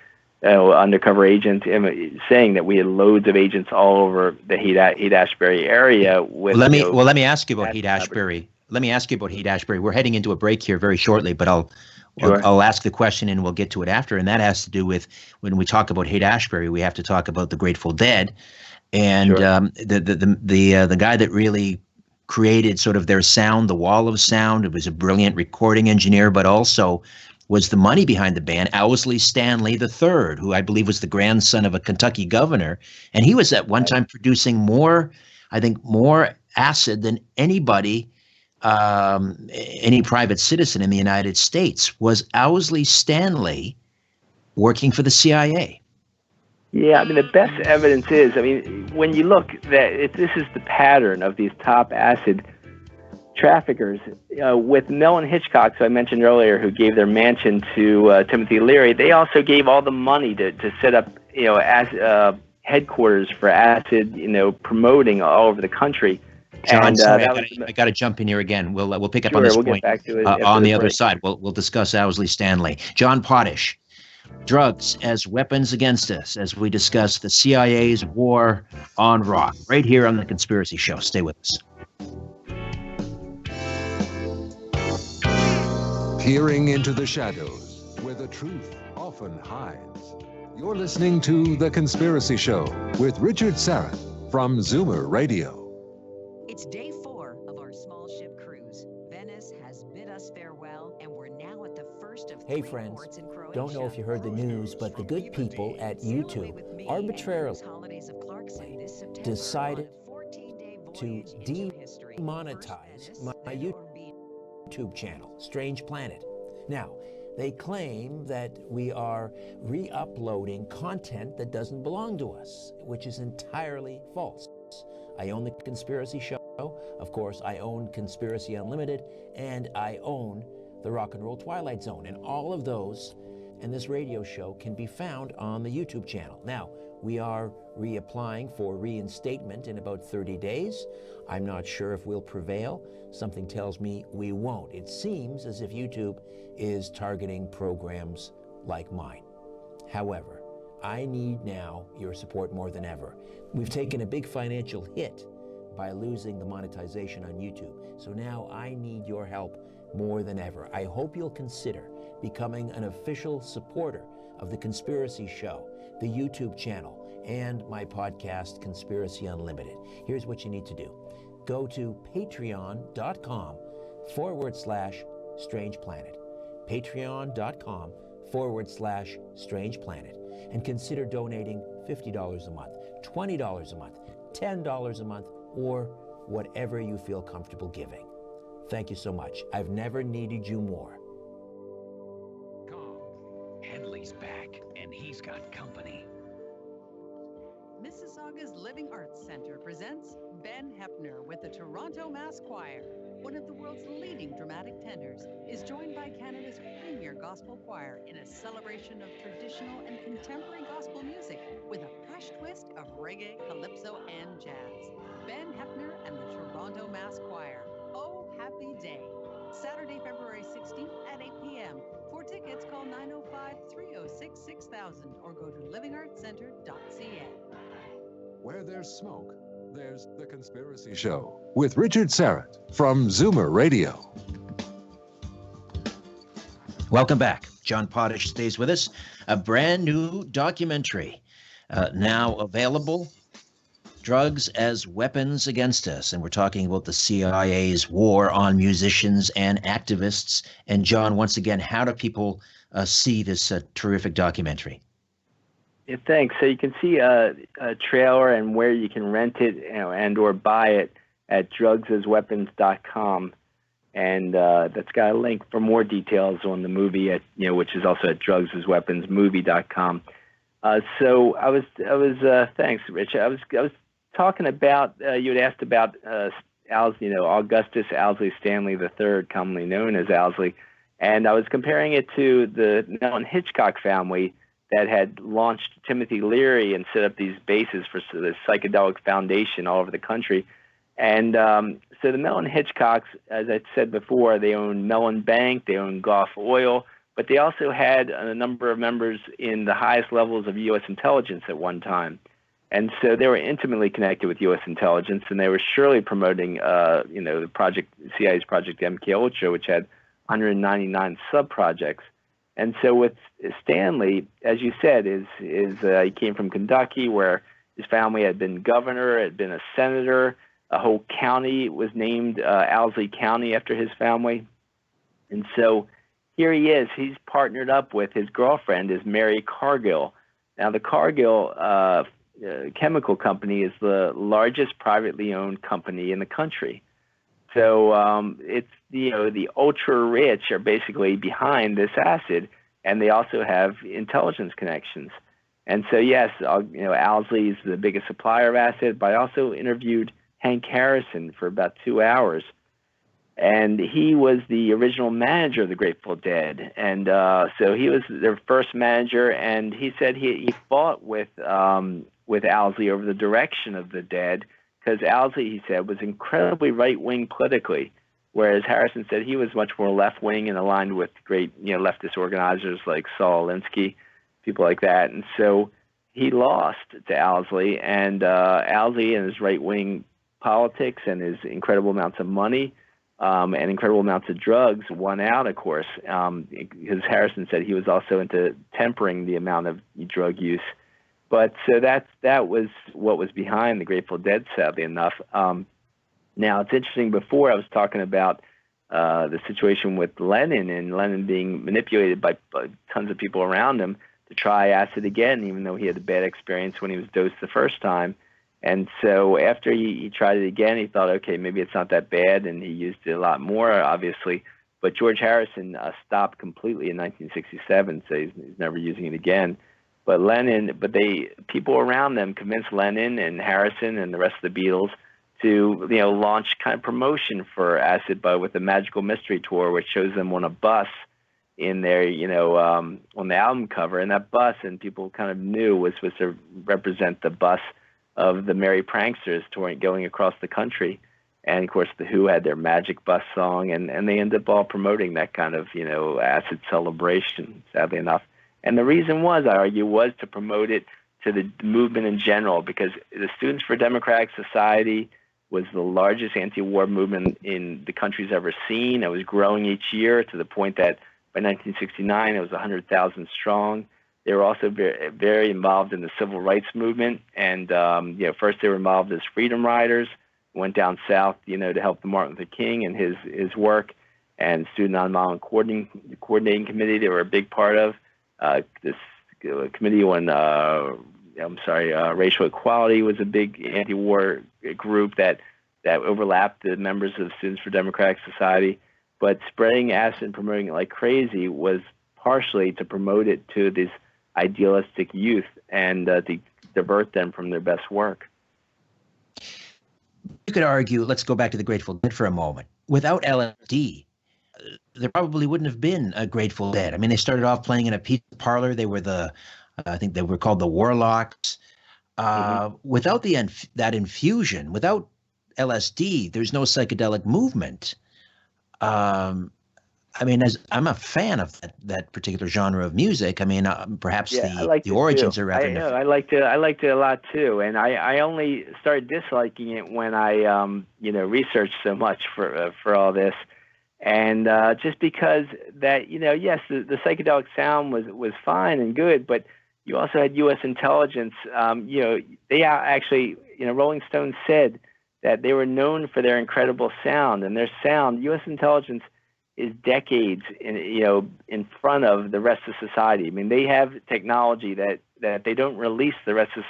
undercover agent saying that we had loads of agents all over the Haight-Ashbury area. With let me ask you about Haight-Ashbury. let me ask you about Haight-Ashbury. We're heading into a break here very shortly, but Sure. I'll ask the question and we'll get to it after. And that has to do with when we talk about Haight-Ashbury, we have to talk about the Grateful Dead, and Sure. the guy that really created sort of their sound, the Wall of Sound. It was a brilliant recording engineer, but also was the money behind the band, Owsley Stanley III, who I believe was the grandson of a Kentucky governor, and he was at one time producing more acid than anybody. Any private citizen in the United States. Was Owsley Stanley working for the CIA? Yeah, I mean, the best evidence is, when you look, this is the pattern of these top acid traffickers. With Mellon Hitchcock, who I mentioned earlier, who gave their mansion to Timothy Leary, they also gave all the money to set up, headquarters for acid, promoting all over the country. John, sorry, I got to jump in here again. We'll pick up on this point get back to it on the other break. side. We'll discuss Owsley Stanley. John Potash, drugs as weapons against us, as we discuss the CIA's war on rock, right here on The Conspiracy Show. Stay with us. Peering into the shadows, where the truth often hides. You're listening to The Conspiracy Show with Richard Syrett from Zoomer Radio. It's day 4 of our small ship cruise. Venice has bid us farewell, and we're now at the first of 3 ports in Croatia. Don't know if you heard the news, but the good people at YouTube arbitrarily decided to demonetize my YouTube channel, Strange Planet. Now, they claim that we are re-uploading content that doesn't belong to us, which is entirely false. I own The Conspiracy Show. Of course, I own Conspiracy Unlimited, and I own the Rock and Roll Twilight Zone. And all of those and this radio show can be found on the YouTube channel. Now, we are reapplying for reinstatement in about 30 days. I'm not sure if we'll prevail. Something tells me we won't. It seems as if YouTube is targeting programs like mine. However, I need now your support more than ever. We've taken a big financial hit by losing the monetization on YouTube. So now I need your help more than ever. I hope you'll consider becoming an official supporter of The Conspiracy Show, the YouTube channel, and my podcast, Conspiracy Unlimited. Here's what you need to do. Go to patreon.com/Strange Planet. Patreon.com/Strange Planet. And consider donating $50 a month, $20 a month, $10 a month, or whatever you feel comfortable giving. Thank you so much. I've never needed you more. Henley's back, and he's got company. Mississauga's Living Arts Center presents Ben Heppner with the Toronto Mass Choir. One of the world's leading dramatic tenors is joined by Canada's premier gospel choir in a celebration of traditional and contemporary gospel music with a fresh twist of reggae, calypso, and jazz. Ben Heppner and the Toronto Mass Choir. Oh, happy day. Saturday, February 16th at 8 p.m. For tickets, call 905-306-6000 or go to livingartscenter.ca. Where there's smoke, there's The Conspiracy Show with Richard Syrett from Zoomer Radio. Welcome back. John Potash stays with us. A brand new documentary now available, Drugs as Weapons Against Us. And we're talking about the CIA's war on musicians and activists. And John, once again, how do people see this terrific documentary? Yeah, thanks. So you can see a trailer and where you can rent it, and or buy it at drugsasweapons.com, and that's got a link for more details on the movie at which is also at drugsasweaponsmovie.com. So I was thanks, Rich. I was talking about you had asked about Augustus Owsley Stanley III, commonly known as Owsley, and I was comparing it to the Mellon Hitchcock family that had launched Timothy Leary and set up these bases for the psychedelic foundation all over the country. And so the Mellon Hitchcocks, as I said before, they own Mellon Bank, they own Gulf Oil, but they also had a number of members in the highest levels of U.S. intelligence at one time. And so they were intimately connected with U.S. intelligence, and they were surely promoting, the CIA's Project MKUltra, which had 199 sub-projects. And so with Stanley, as you said, he came from Kentucky, where his family had been governor, had been a senator. A whole county was named Owsley County after his family. And so here he is. He's partnered up with his girlfriend, is Mary Cargill. Now, the Cargill chemical company is the largest privately owned company in the country. So it's the ultra rich are basically behind this acid, and they also have intelligence connections. And so yes, Owsley is the biggest supplier of acid, but I also interviewed Hank Harrison for about 2 hours, and he was the original manager of the Grateful Dead, and so he was their first manager, and he said he fought with Owsley over the direction of the Dead, because Owsley, he said, was incredibly right-wing politically, whereas Harrison said he was much more left-wing and aligned with great leftist organizers like Saul Alinsky, people like that. And so he lost to Owsley, and Owsley and his right-wing politics and his incredible amounts of money and incredible amounts of drugs won out, of course, because Harrison said he was also into tempering the amount of drug use. But so that was what was behind the Grateful Dead, sadly enough. Now, it's interesting, before I was talking about the situation with Lennon, and Lennon being manipulated by tons of people around him to try acid again, even though he had a bad experience when he was dosed the first time. And so after he tried it again, he thought, okay, maybe it's not that bad, and he used it a lot more, obviously. But George Harrison stopped completely in 1967, so he's never using it again. But people around them convinced Lennon and Harrison and the rest of the Beatles to launch kind of promotion for acid with a Magical Mystery Tour, which shows them on a bus in their on the album cover, and that bus, and people kind of knew, was supposed to represent the bus of the Merry Pranksters touring, going across the country. And of course, the Who had their Magic Bus song, and they ended up all promoting that kind of acid celebration, sadly enough. And the reason was, I argue, was to promote it to the movement in general, because the Students for Democratic Society was the largest anti-war movement in the country's ever seen. It was growing each year to the point that by 1969 it was 100,000 strong. They were also very, very involved in the civil rights movement, and first they were involved as freedom riders, went down south, to help the Martin Luther King and his work, and Student Nonviolent Coordinating Committee they were a big part of. This committee on racial equality was a big anti-war group that overlapped the members of Students for Democratic Society. But spreading acid and promoting it like crazy was partially to promote it to this idealistic youth and to divert them from their best work. You could argue, let's go back to the Grateful Dead for a moment. Without LSD, there probably wouldn't have been a Grateful Dead. I mean, they started off playing in a pizza parlor. They were I think they were called the Warlocks. Without that infusion, without LSD, there's no psychedelic movement. I mean, as I'm a fan of that particular genre of music. I mean, perhaps the origins are rather. I liked it a lot too, and I only started disliking it when I researched so much for all this. And just because that, yes, the psychedelic sound was fine and good, but you also had U.S. intelligence. They actually, Rolling Stone said that they were known for their incredible sound, and their sound, U.S. intelligence, is decades in front of the rest of society. I mean, they have technology that they don't release the rest of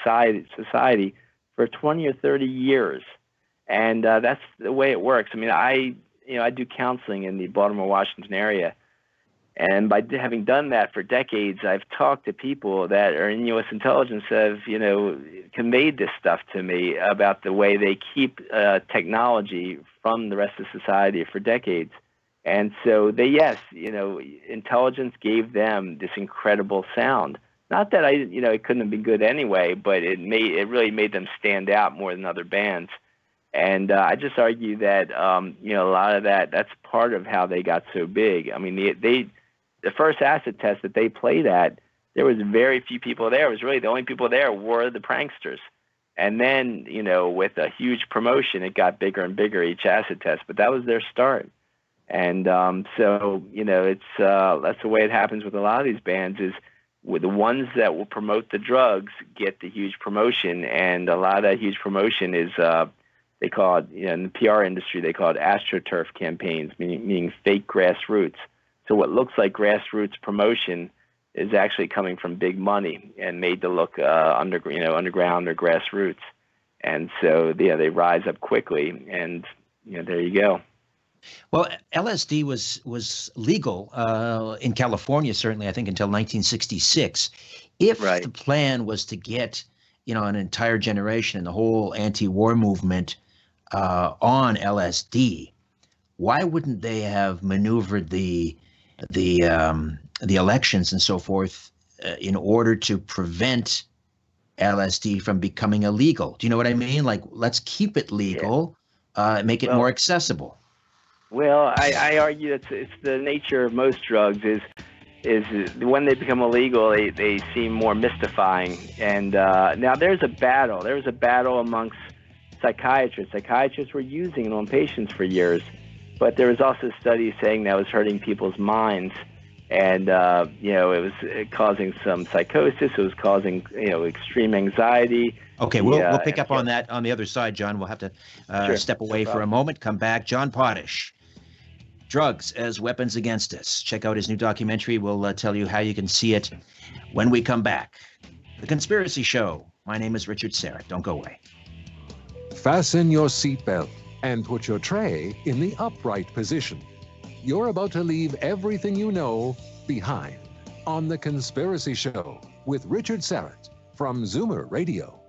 society for 20 or 30 years, and that's the way it works. I mean, I do counseling in the Baltimore, Washington area, and by having done that for decades, I've talked to people that are in U.S. intelligence have, conveyed this stuff to me about the way they keep technology from the rest of society for decades. And so intelligence gave them this incredible sound. Not that it couldn't have been good anyway, but it really made them stand out more than other bands. And I just argue that a lot of that's part of how they got so big. I mean, the first acid test that they played at, there was very few people there. It was really the only people there were the pranksters. And then, with a huge promotion, it got bigger and bigger, each acid test. But that was their start. And so, it's that's the way it happens with a lot of these bands is with the ones that will promote the drugs get the huge promotion. And a lot of that huge promotion is, they call it, in the PR industry, they call it AstroTurf campaigns, meaning fake grassroots. So what looks like grassroots promotion is actually coming from big money and made to look underground or grassroots. And so they rise up quickly, and there you go. Well, LSD was legal in California, certainly, I think, until 1966. If the plan was to get an entire generation and the whole anti-war movement on LSD, why wouldn't they have maneuvered the elections and so forth in order to prevent LSD from becoming illegal? Do you know what I mean? Like, let's keep it legal, make it more accessible. Well, I argue it's the nature of most drugs is when they become illegal, they seem more mystifying. And now there's a battle. There was a battle amongst psychiatrists. Psychiatrists were using it on patients for years, but there was also studies saying that was hurting people's minds. And, it was causing some psychosis. It was causing, extreme anxiety. Okay, we'll pick up on that on the other side, John. We'll have to step away for a moment, come back. John Potash, Drugs as Weapons Against Us. Check out his new documentary. We'll tell you how you can see it when we come back. The Conspiracy Show. My name is Richard Syrett. Don't go away. Fasten your seatbelt and put your tray in the upright position. You're about to leave everything you know behind on The Conspiracy Show with Richard Syrett from Zoomer Radio.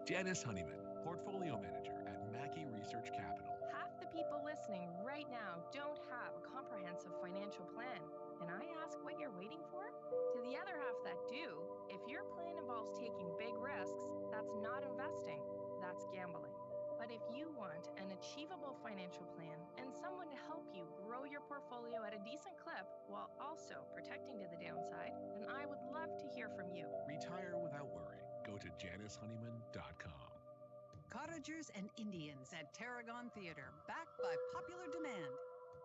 Janice Honeyman, Portfolio Manager at Mackey Research Capital. Half the people listening right now don't have a comprehensive financial plan. And I ask what you're waiting for? To the other half that do, if your plan involves taking big risks, that's not investing, that's gambling. But if you want an achievable financial plan and someone to help you grow your portfolio at a decent clip while also protecting to the downside, then I would love to hear from you. Retire without worry. Go to JaniceHoneyman.com. Cottagers and Indians at Tarragon Theater, backed by popular demand.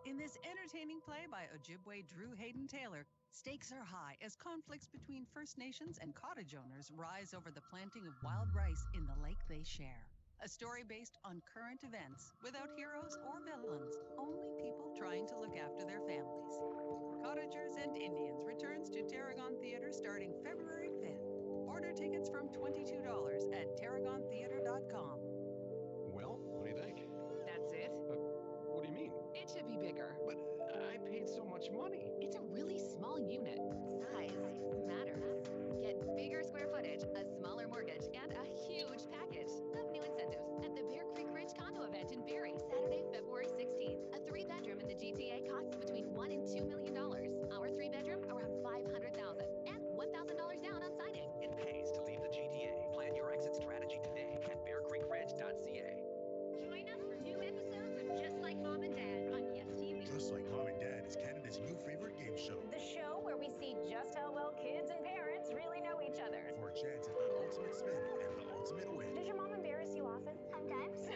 In this entertaining play by Ojibwe Drew Hayden Taylor, stakes are high as conflicts between First Nations and cottage owners rise over the planting of wild rice in the lake they share. A story based on current events, without heroes or villains, only people trying to look after their families. Cottagers and Indians returns to Tarragon Theater starting February 5th. Order tickets from $22 at tarragontheater.com. Well, what do you think? That's it? What do you mean? It should be bigger. But I paid so much money. It's a really small unit. Size matters. Get bigger square footage, a smaller mortgage, and a huge package of new incentives at the Bear Creek Ridge condo event in Barrie, Saturday, February 16th. A 3-bedroom in the GTA costs between $1 and $2 million. Our 3-bedroom around $500,000 and $1,000 down on signing. It pays to leave the GTA. Plan your exit strategy today at bearcreekridge.ca. Join us for new episodes of Just Like Mom and Dad on Yes TV. Just Like Mom and Dad is Canada's new favorite game show. The show where we see just how well kids and parents really know each other. For a chance at the ultimate spin and the ultimate win. Does your mom embarrass you often? Sometimes.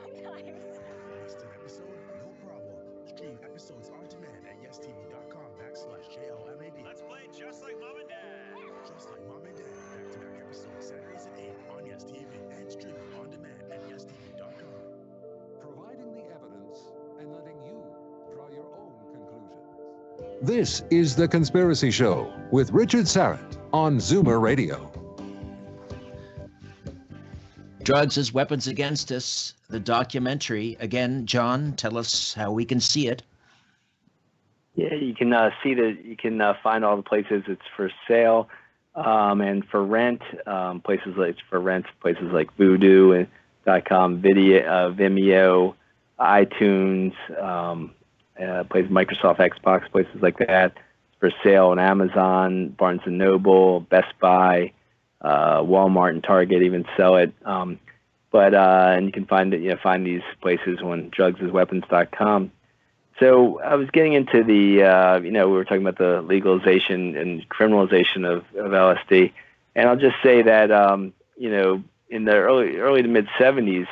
Missed an episode? No problem. Stream episodes on demand at yestv.com/JLMAD. Let's play Just Like Mom and Dad. Just Like Mom and Dad. Back-to-back episodes Saturdays at 8 on Yes TV and streaming on demand at yestv.com. Providing the evidence and letting you draw your own conclusions. This is The Conspiracy Show with Richard Syrett on Zoomer Radio. Drugs as Weapons Against Us, the documentary. Again, John, tell us how we can see it. Yeah, you can you can find all the places it's for sale and for rent. Places like Voodoo.com, Vimeo, iTunes, places Microsoft, Xbox, places like that. It's for sale on Amazon, Barnes and Noble, Best Buy. Walmart and Target even sell it, and you can find these places on drugsasweapons.com. So I was getting into the we were talking about the legalization and criminalization of LSD, and I'll just say that in the early to mid 70s,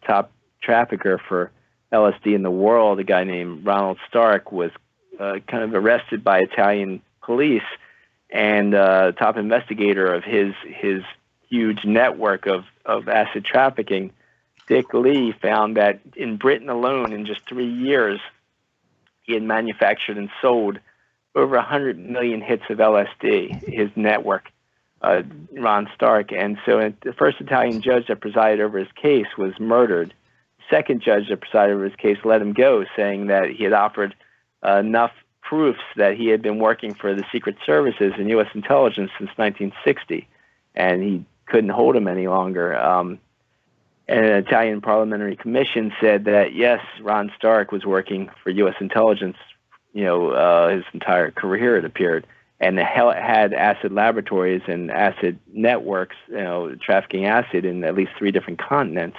top trafficker for LSD in the world, a guy named Ronald Stark, was kind of arrested by Italian police, and top investigator of his huge network of acid trafficking, Dick Lee, found that in Britain alone, in just 3 years, he had manufactured and sold over 100 million hits of LSD, his network, Ron Stark. And so the first Italian judge that presided over his case was murdered. The second judge that presided over his case let him go, saying that he had offered enough proofs that he had been working for the Secret Services and U.S. intelligence since 1960, and he couldn't hold him any longer. And an Italian parliamentary commission said that, yes, Ron Stark was working for U.S. intelligence, his entire career, it appeared, and had acid laboratories and acid networks, trafficking acid in at least 3 different continents.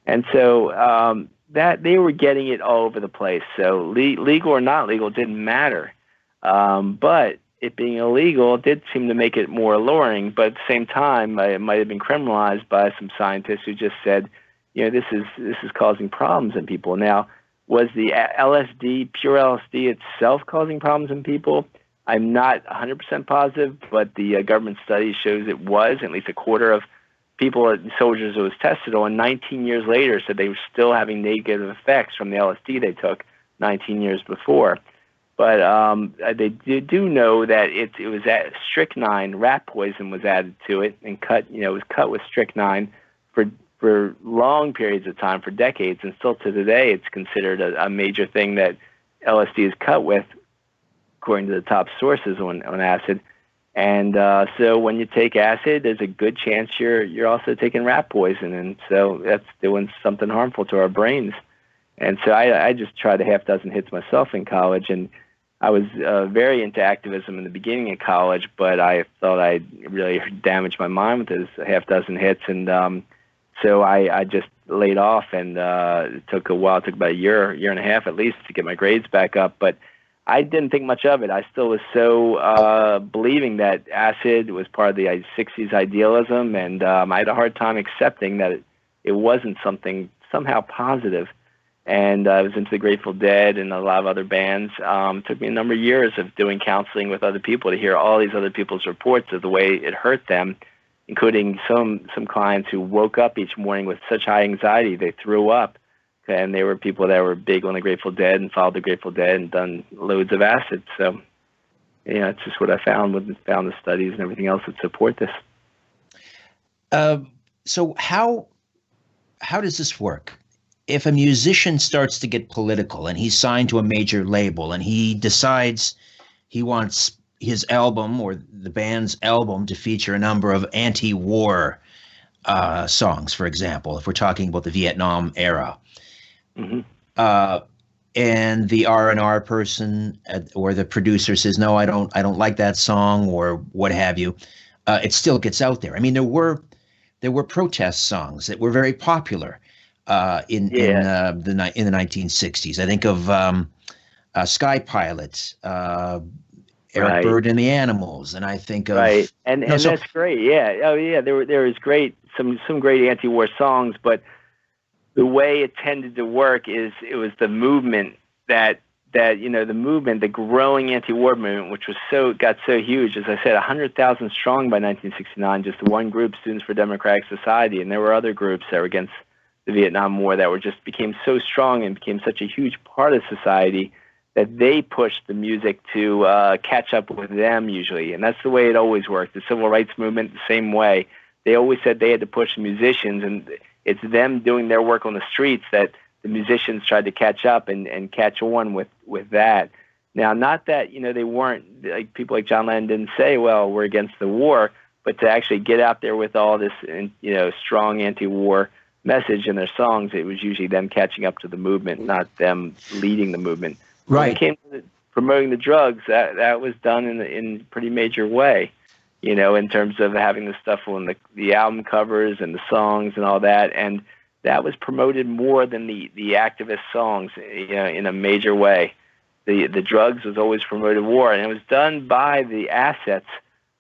And so that they were getting it all over the place. So legal or not legal didn't matter. But it being illegal did seem to make it more alluring. But at the same time, it might have been criminalized by some scientists who just said, this is causing problems in people. Now, was the pure LSD itself causing problems in people? I'm not 100% positive, but the government study shows it was. At least a quarter of people, soldiers it was tested on, 19 years later said they were still having negative effects from the LSD they took 19 years before. But they do know that it was strychnine, rat poison was added to it and it was cut with strychnine for long periods of time, for decades, and still to today it's considered a major thing that LSD is cut with, according to the top sources on acid. And so when you take acid, there's a good chance you're also taking rat poison, and so that's doing something harmful to our brains. And so I just tried a half dozen hits myself in college, and I was very into activism in the beginning of college, but I thought I'd really damaged my mind with those half dozen hits, and so I just laid off, and it took a while. It took about a year and a half at least to get my grades back up, but I didn't think much of it. I still was so believing that acid was part of the 60s idealism, and I had a hard time accepting that it wasn't something somehow positive. And I was into the Grateful Dead and a lot of other bands. It took me a number of years of doing counseling with other people to hear all these other people's reports of the way it hurt them, including some clients who woke up each morning with such high anxiety they threw up. And they were people that were big on the Grateful Dead and followed the Grateful Dead and done loads of acid. So, it's just what I found the studies and everything else that support this. So how does this work? If a musician starts to get political and he's signed to a major label and he decides he wants his album or the band's album to feature a number of anti-war songs, for example, if we're talking about the Vietnam era, mm-hmm. And the R&R person or the producer says, no, I don't like that song or what have you, it still gets out there. I mean, there were protest songs that were very popular in the 1960s. I think of Sky Pilot, Eric Bird and the Animals, and I think of and that's great. There was great some great anti-war songs, but the way it tended to work is it was the movement the growing anti-war movement, which got so huge. As I said, 100,000 strong by 1969, just one group, Students for Democratic Society, and there were other groups that were against the Vietnam War that became so strong and became such a huge part of society that they pushed the music to catch up with them usually. And that's the way it always worked. The civil rights movement, the same way. They always said they had to push the musicians, and it's them doing their work on the streets that the musicians tried to catch up and catch on with that. Now, not that, they weren't, like people like John Lennon didn't say, well, we're against the war, but to actually get out there with all this, strong anti-war message in their songs, it was usually them catching up to the movement, not them leading the movement. Right. When it came to promoting the drugs, that was done in a pretty major way, in terms of having the stuff on the album covers and the songs and all that. And that was promoted more than the activist songs, in a major way. The drugs was always promoted war, and it was done by the assets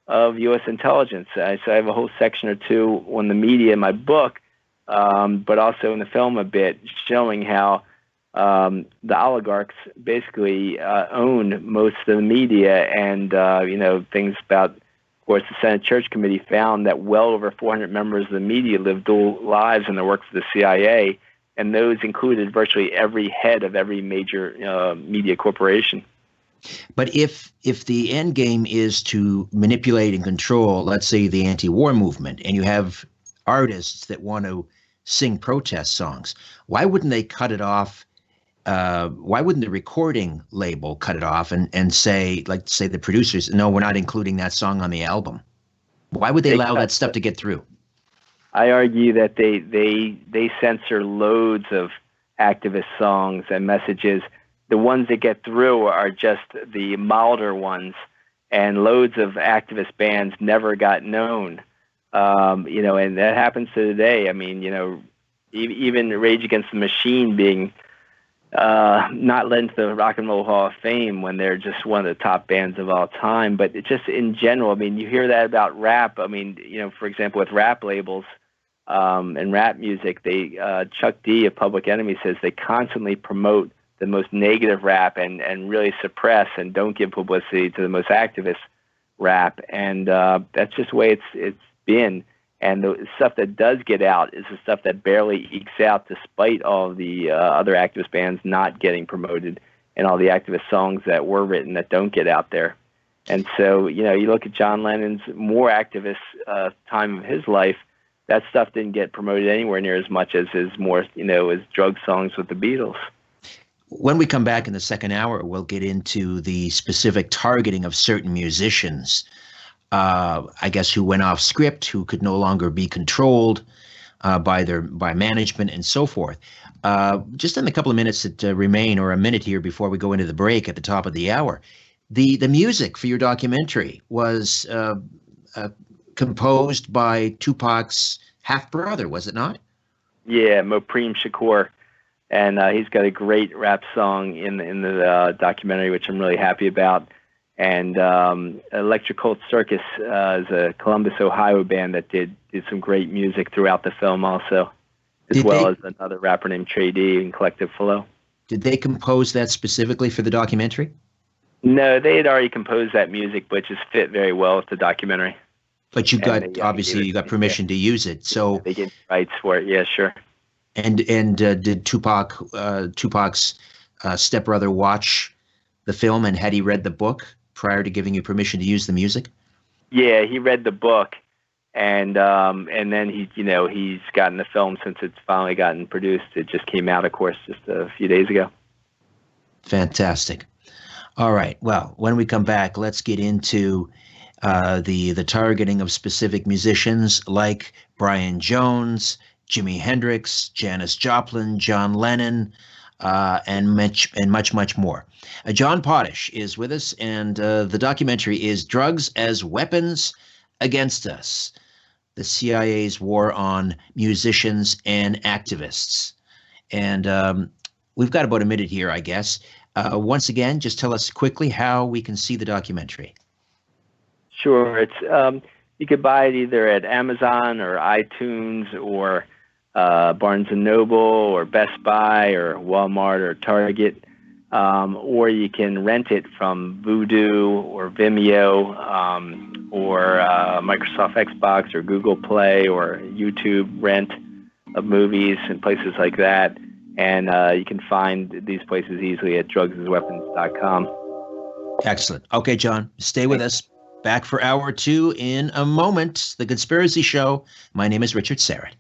of U.S. intelligence. So I have a whole section or two on the media in my book, but also in the film a bit, showing how the oligarchs basically own most of the media, and things about, of course, the Senate Church Committee found that well over 400 members of the media live dual lives and they work for the CIA, and those included virtually every head of every major media corporation. But if the end game is to manipulate and control, let's say, the anti-war movement, and you have artists that want to sing protest songs, why wouldn't they cut it off? Why wouldn't the recording label cut it off and say, like, say the producers, no, we're not including that song on the album? Why would they allow that stuff to get through? I argue that they censor loads of activist songs and messages. The ones that get through are just the milder ones, and loads of activist bands never got known. And that happens to today. I mean, even Rage Against the Machine being not led into the Rock and Roll Hall of Fame when they're just one of the top bands of all time. But it just in general, I mean, you hear that about rap. I mean, for example, with rap labels and rap music, Chuck D of Public Enemy says they constantly promote the most negative rap and really suppress and don't give publicity to the most activist rap. And that's just the way it's been. And the stuff that does get out is the stuff that barely ekes out, despite all the other activist bands not getting promoted and all the activist songs that were written that don't get out there. And so, you look at John Lennon's more activist time of his life, that stuff didn't get promoted anywhere near as much as his more, his drug songs with the Beatles. When we come back in the second hour, we'll get into the specific targeting of certain musicians, I guess, who went off script, who could no longer be controlled by management and so forth. Just in the couple of minutes that remain, or a minute here before we go into the break at the top of the hour, the music for your documentary was composed by Tupac's half-brother, was it not? Yeah, Mopreme Shakur. And he's got a great rap song in the documentary, which I'm really happy about. And Electric Cult Circus is a Columbus, Ohio band that did some great music throughout the film also, as well as another rapper named Trey D and Collective Flow. Did they compose that specifically for the documentary? No, they had already composed that music, but just fit very well with the documentary. But you got permission to use it, so they get rights for it. Yeah, sure. And did Tupac's stepbrother watch the film, and had he read the book prior to giving you permission to use the music? Yeah, he read the book, and then he's gotten the film since it's finally gotten produced. It just came out, of course, just a few days ago. Fantastic. All right. Well, when we come back, let's get into the targeting of specific musicians like Brian Jones, Jimi Hendrix, Janis Joplin, John Lennon, and much more. John Potash is with us, and the documentary is Drugs as Weapons Against Us, the CIA's war on musicians and activists. And we've got about a minute here, I guess. Once again, just tell us quickly how we can see the documentary. Sure. It's you could buy it either at Amazon or iTunes or Barnes & Noble or Best Buy or Walmart or Target, or you can rent it from Vudu or Vimeo or Microsoft Xbox or Google Play or YouTube rent of movies and places like that. And you can find these places easily at drugsasweapons.com. Excellent. Okay, John, stay with us. Back for hour two in a moment. The Conspiracy Show. My name is Richard Syrett.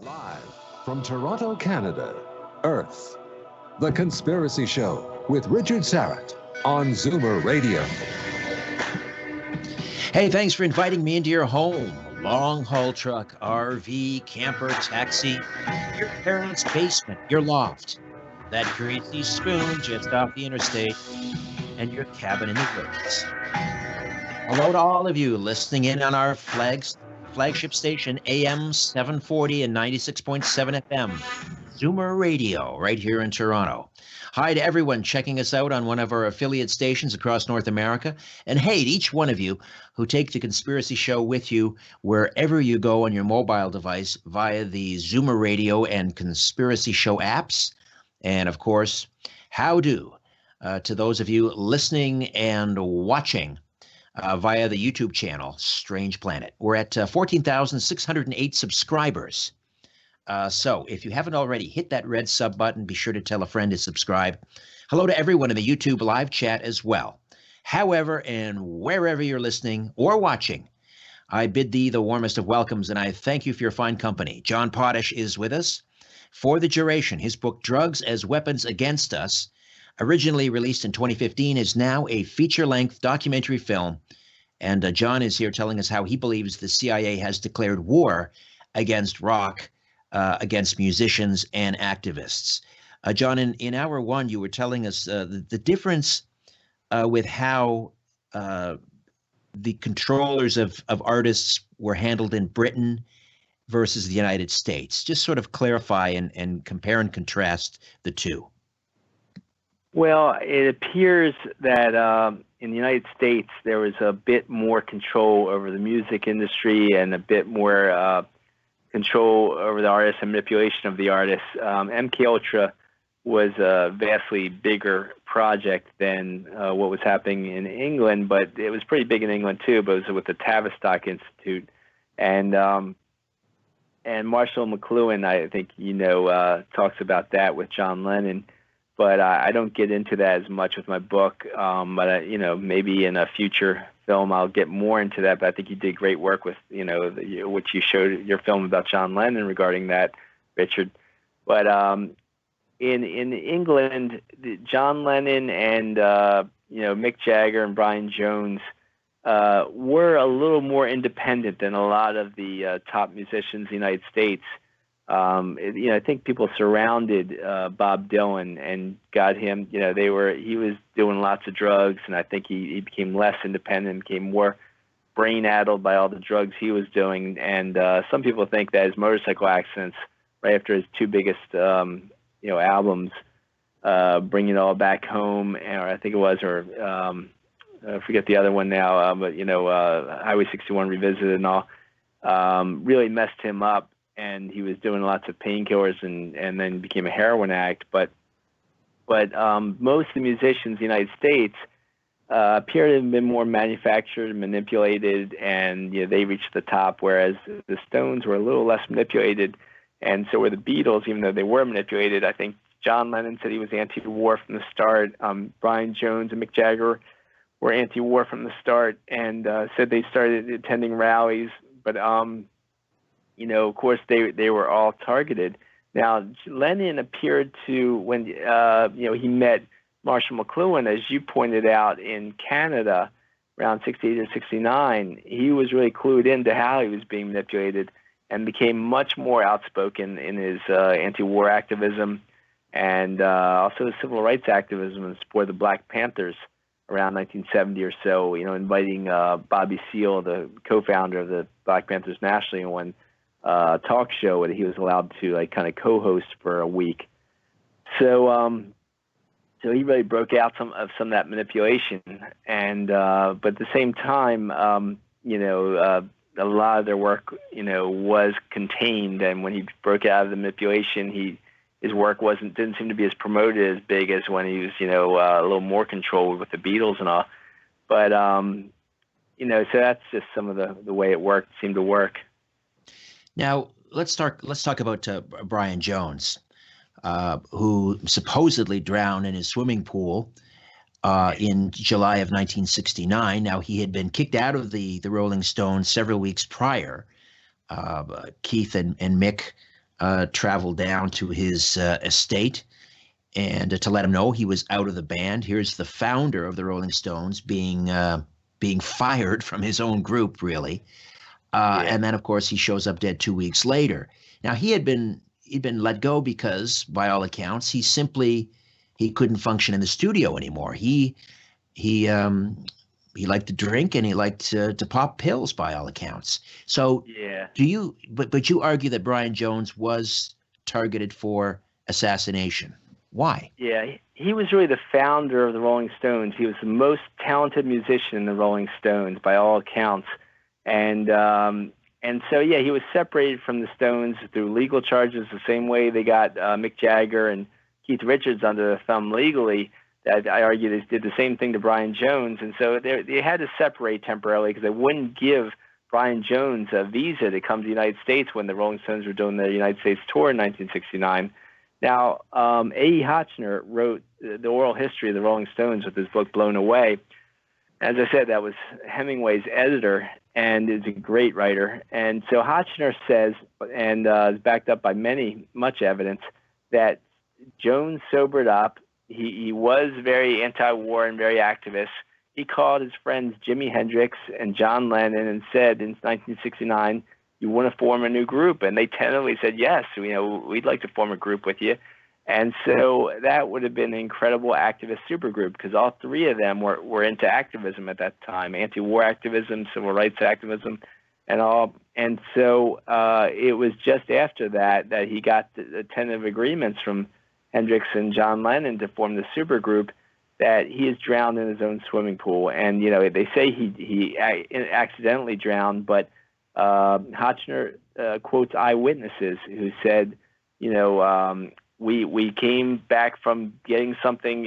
Live from Toronto, Canada, Earth, The Conspiracy Show with Richard Syrett on Zoomer Radio. Hey, thanks for inviting me into your home. Long haul truck, RV, camper, taxi, your parents' basement, your loft, that greasy spoon just off the interstate, and your cabin in the woods. Hello to all of you listening in on our flagship station, AM 740 and 96.7 FM, Zoomer Radio, right here in Toronto. Hi to everyone checking us out on one of our affiliate stations across North America. And hey to each one of you who take the Conspiracy Show with you wherever you go on your mobile device via the Zoomer Radio and Conspiracy Show apps. And of course, howdo to those of you listening and watching via the YouTube channel, Strange Planet. We're at 14,608 subscribers. So if you haven't already, hit that red sub button. Be sure to tell a friend to subscribe. Hello to everyone in the YouTube live chat as well. However and wherever you're listening or watching, I bid thee the warmest of welcomes, and I thank you for your fine company. John POTASH is with us for the duration. His book, Drugs as Weapons Against Us, originally released in 2015, is now a feature-length documentary film. And John is here telling us how he believes the CIA has declared war against rock, against musicians and activists. John, in hour one, you were telling us the difference with how the controllers of artists were handled in Britain versus the United States. Just sort of clarify and compare and contrast the two. Well, it appears that in the United States, there was a bit more control over the music industry and a bit more control over the artists and manipulation of the artists. MK Ultra was a vastly bigger project than what was happening in England, but it was pretty big in England too. But it was with the Tavistock Institute, and Marshall McLuhan, I think talks about that with John Lennon. But I don't get into that as much with my book. But maybe in a future film I'll get more into that. But I think you did great work with which you showed your film about John Lennon regarding that, Richard. But in England, John Lennon and Mick Jagger and Brian Jones were a little more independent than a lot of the top musicians in the United States. I think people surrounded Bob Dylan and got him. He was doing lots of drugs, and I think he became less independent, became more brain-addled by all the drugs he was doing. And some people think that his motorcycle accidents, right after his two biggest, albums, "Bring It All Back Home," or I think it was, or I forget the other one now, but Highway 61 Revisited and all, really messed him up. And he was doing lots of painkillers and then became a heroin addict. But most of the musicians in the United States appear to have been more manufactured, manipulated, and they reached the top, whereas the Stones were a little less manipulated, and so were the Beatles, even though they were manipulated. I think John Lennon said he was anti-war from the start. Brian Jones and Mick Jagger were anti-war from the start and said they started attending rallies. But of course, they were all targeted. Now, Lennon appeared to, when he met Marshall McLuhan, as you pointed out, in Canada around 68 or 69, he was really clued into how he was being manipulated and became much more outspoken in his anti-war activism and also his civil rights activism in support of the Black Panthers around 1970 or so, inviting Bobby Seale, the co-founder of the Black Panthers nationally, in one talk show that he was allowed to kind of co-host for a week. So he really broke out some of that manipulation, and but at the same time, a lot of their work, was contained. And when he broke out of the manipulation, his work didn't seem to be as promoted as big as when he was, a little more controlled with the Beatles and all. But so that's just some of the way it seemed to work. Now, let's talk about Brian Jones, who supposedly drowned in his swimming pool in July of 1969. Now, he had been kicked out of the Rolling Stones several weeks prior. Keith and Mick traveled down to his estate and to let him know he was out of the band. Here's the founder of the Rolling Stones being fired from his own group, really. And then, of course, he shows up dead 2 weeks later. Now, he'd been let go because, by all accounts, he couldn't function in the studio anymore. He liked to drink and he liked to pop pills, by all accounts. So, but you argue that Brian Jones was targeted for assassination. Why? Yeah, he was really the founder of the Rolling Stones. He was the most talented musician in the Rolling Stones, by all accounts. And so, yeah, he was separated from the Stones through legal charges the same way they got Mick Jagger and Keith Richards under the thumb legally. That I argue they did the same thing to Brian Jones. And so they had to separate temporarily because they wouldn't give Brian Jones a visa to come to the United States when the Rolling Stones were doing their United States tour in 1969. Now, A.E. Hotchner wrote the oral history of the Rolling Stones with his book Blown Away. As I said, that was Hemingway's editor and is a great writer. And so Hotchner says, and is backed up by much evidence, that Jones sobered up. He was very anti-war and very activist. He called his friends Jimi Hendrix and John Lennon and said in 1969, "You want to form a new group?" And they tentatively said, "Yes, we'd like to form a group with you." And so that would have been an incredible activist supergroup because all three of them were into activism at that time, anti-war activism, civil rights activism, and all. And so it was just after that he got the tentative agreements from Hendrix and John Lennon to form the supergroup that he is drowned in his own swimming pool. And, they say he accidentally drowned, but Hotchner quotes eyewitnesses who said, we came back from getting something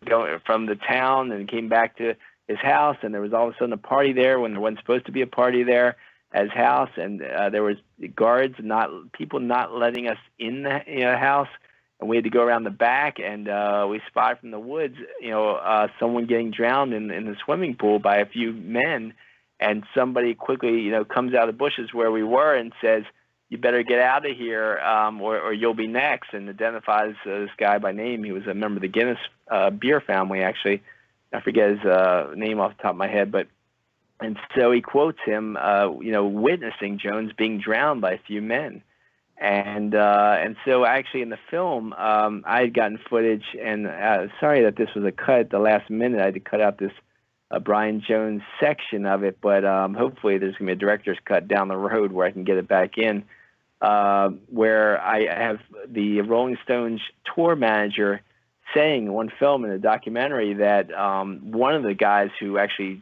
going from the town and came back to his house, and there was all of a sudden a party there when there wasn't supposed to be a party there at his house, and there was guards, people not letting us in the house, and we had to go around the back, and we spotted from the woods, someone getting drowned in the swimming pool by a few men, and somebody quickly, comes out of the bushes where we were and says, "You better get out of here, or you'll be next," and identifies this guy by name. He was a member of the Guinness beer family, actually. I forget his name off the top of my head, and so he quotes him, witnessing Jones being drowned by a few men. And so actually in the film, I had gotten footage, and sorry that this was a cut at the last minute. I had to cut out this Brian Jones section of it, but hopefully there's going to be a director's cut down the road where I can get it back in, where I have the Rolling Stones tour manager saying in one film in a documentary that one of the guys who actually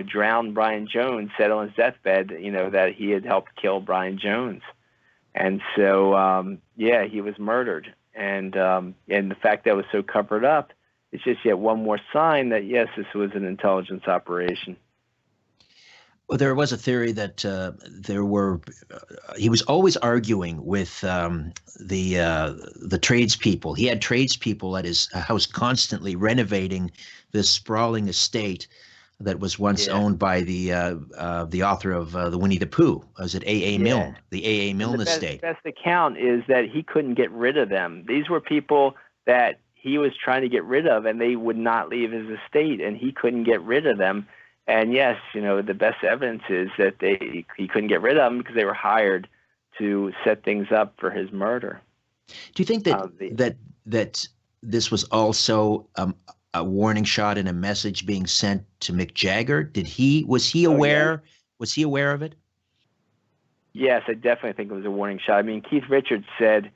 drowned Brian Jones said on his deathbed, that he had helped kill Brian Jones. And so, he was murdered. And the fact that it was so covered up, it's just yet one more sign that, yes, this was an intelligence operation. Well, there was a theory that he was always arguing with the tradespeople. He had tradespeople at his house constantly renovating this sprawling estate that was once owned by the author of the Winnie the Pooh. Was it A.A. Milne? The A.A. Milne estate. The best account is that he couldn't get rid of them. These were people that he was trying to get rid of, and they would not leave his estate, and he couldn't get rid of them. And yes, the best evidence is that he couldn't get rid of them because they were hired to set things up for his murder. Do you think that that this was also a warning shot and a message being sent to Mick Jagger? Was he aware? Yeah. Was he aware of it? Yes, I definitely think it was a warning shot. I mean, Keith Richards said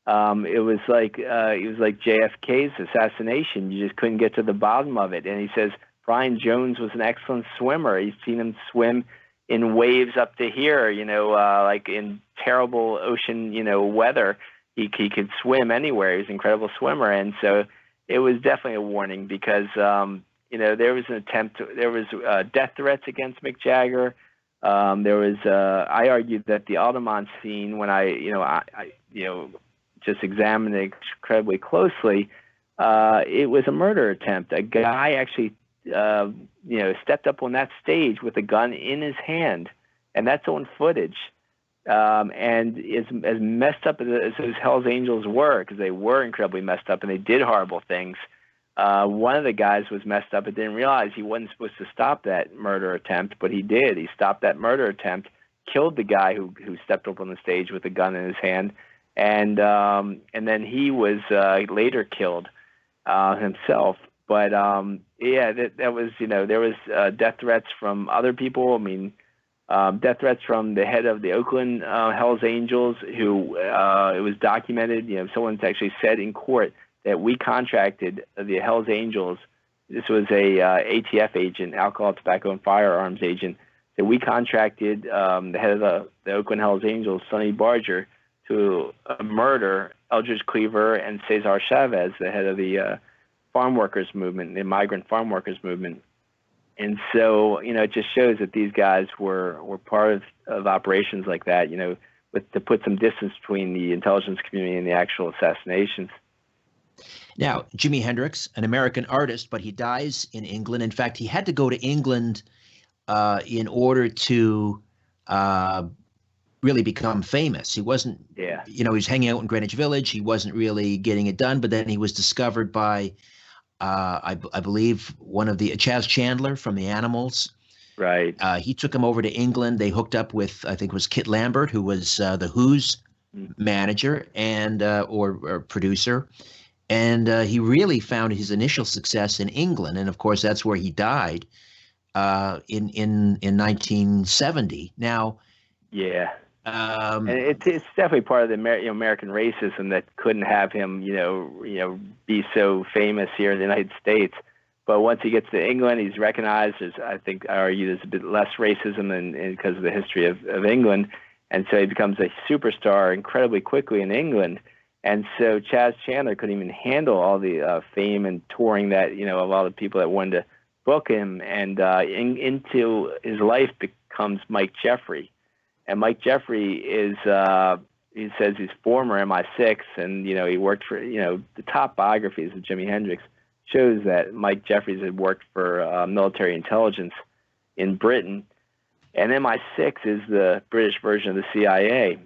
it was like JFK's assassination. You just couldn't get to the bottom of it. And he says Brian Jones was an excellent swimmer. He's seen him swim in waves up to here, like in terrible ocean, weather. He could swim anywhere. He was an incredible swimmer. And so it was definitely a warning because, there was an attempt there was death threats against Mick Jagger. There was, I argued that the Altamont scene, when I just examined it incredibly closely, it was a murder attempt. A guy actually, stepped up on that stage with a gun in his hand, and that's on footage. And as messed up as those Hell's Angels were, because they were incredibly messed up and they did horrible things, one of the guys was messed up and didn't realize he wasn't supposed to stop that murder attempt, but he did. He stopped that murder attempt, killed the guy who stepped up on the stage with a gun in his hand, and then he was later killed himself. But yeah, that was, there was death threats from other people. I mean, death threats from the head of the Oakland Hells Angels, who it was documented. Someone's actually said in court that we contracted the Hells Angels. This was a ATF agent, alcohol, tobacco, and firearms agent. That we contracted the head of the Oakland Hells Angels, Sonny Barger, to murder Eldridge Cleaver and Cesar Chavez, the head of the farm workers movement, the migrant farm workers movement. And so, it just shows that these guys were part of operations like that, to put some distance between the intelligence community and the actual assassinations. Now, Jimi Hendrix, an American artist, but he dies in England. In fact, he had to go to England in order to really become famous. He wasn't, he was hanging out in Greenwich Village. He wasn't really getting it done, but then he was discovered by I believe one of the Chaz Chandler from the Animals. Right. He took him over to England. They hooked up with, I think it was Kit Lambert, who was the Who's manager and or producer. And he really found his initial success in England. And of course, that's where he died in 1970. Now, and it's definitely part of the American racism that couldn't have him, be so famous here in the United States. But once he gets to England, he's recognized. I argue there's a bit less racism because of the history of England, and so he becomes a superstar incredibly quickly in England. And so Chaz Chandler couldn't even handle all the fame and touring that of all the people that wanted to book him. And into his life becomes Mike Jeffrey. And Mike Jeffrey is, he says he's former MI6, and, he worked for, the top biographies of Jimi Hendrix shows that Mike Jeffries had worked for military intelligence in Britain. And MI6 is the British version of the CIA.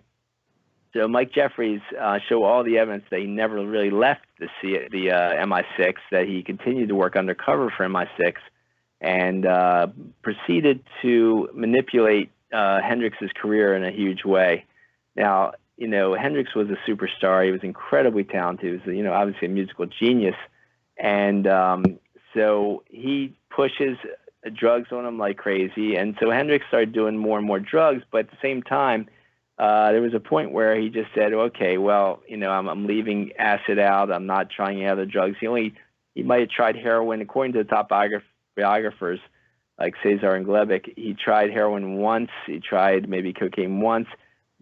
So Mike Jeffries showed all the evidence that he never really left the MI6, that he continued to work undercover for MI6, and proceeded to manipulate Hendrix's career in a huge way. Now, Hendrix was a superstar. He was incredibly talented. He was, obviously a musical genius. And so he pushes drugs on him like crazy. And so Hendrix started doing more and more drugs. But at the same time, there was a point where he just said, okay, well, I'm leaving acid out. I'm not trying any other drugs. He might have tried heroin. According to the top biographers, like Cesar and Glebic, he tried heroin once, he tried maybe cocaine once,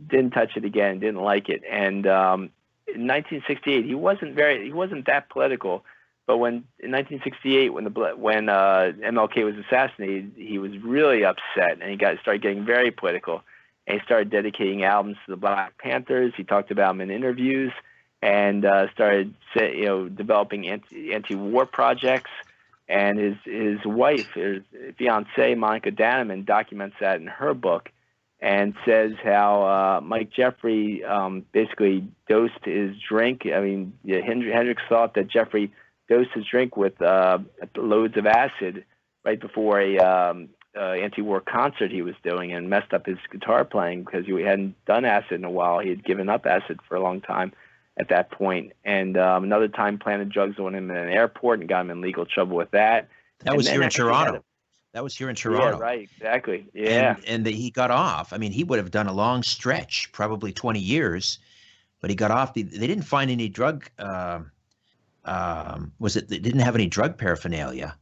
didn't touch it again, didn't like it. And in 1968, he wasn't that political, but in 1968, when MLK was assassinated, he was really upset, and he started getting very political, and he started dedicating albums to the Black Panthers. He talked about them in interviews, and started developing anti-war projects. And his wife, his fiancee, Monica Danneman, documents that in her book, and says how Mike Jeffrey basically dosed his drink. I mean, Hendrix thought that Jeffrey dosed his drink with loads of acid right before a anti-war concert he was doing, and messed up his guitar playing because he hadn't done acid in a while. He had given up acid for a long time at that point. And another time planted drugs on him in an airport and got him in legal trouble with that. That was here in Toronto. That was here in Toronto. Yeah, right, exactly. Yeah. And he got off. I mean, he would have done a long stretch, probably 20 years, but he got off. They didn't find any drug, they didn't have any drug paraphernalia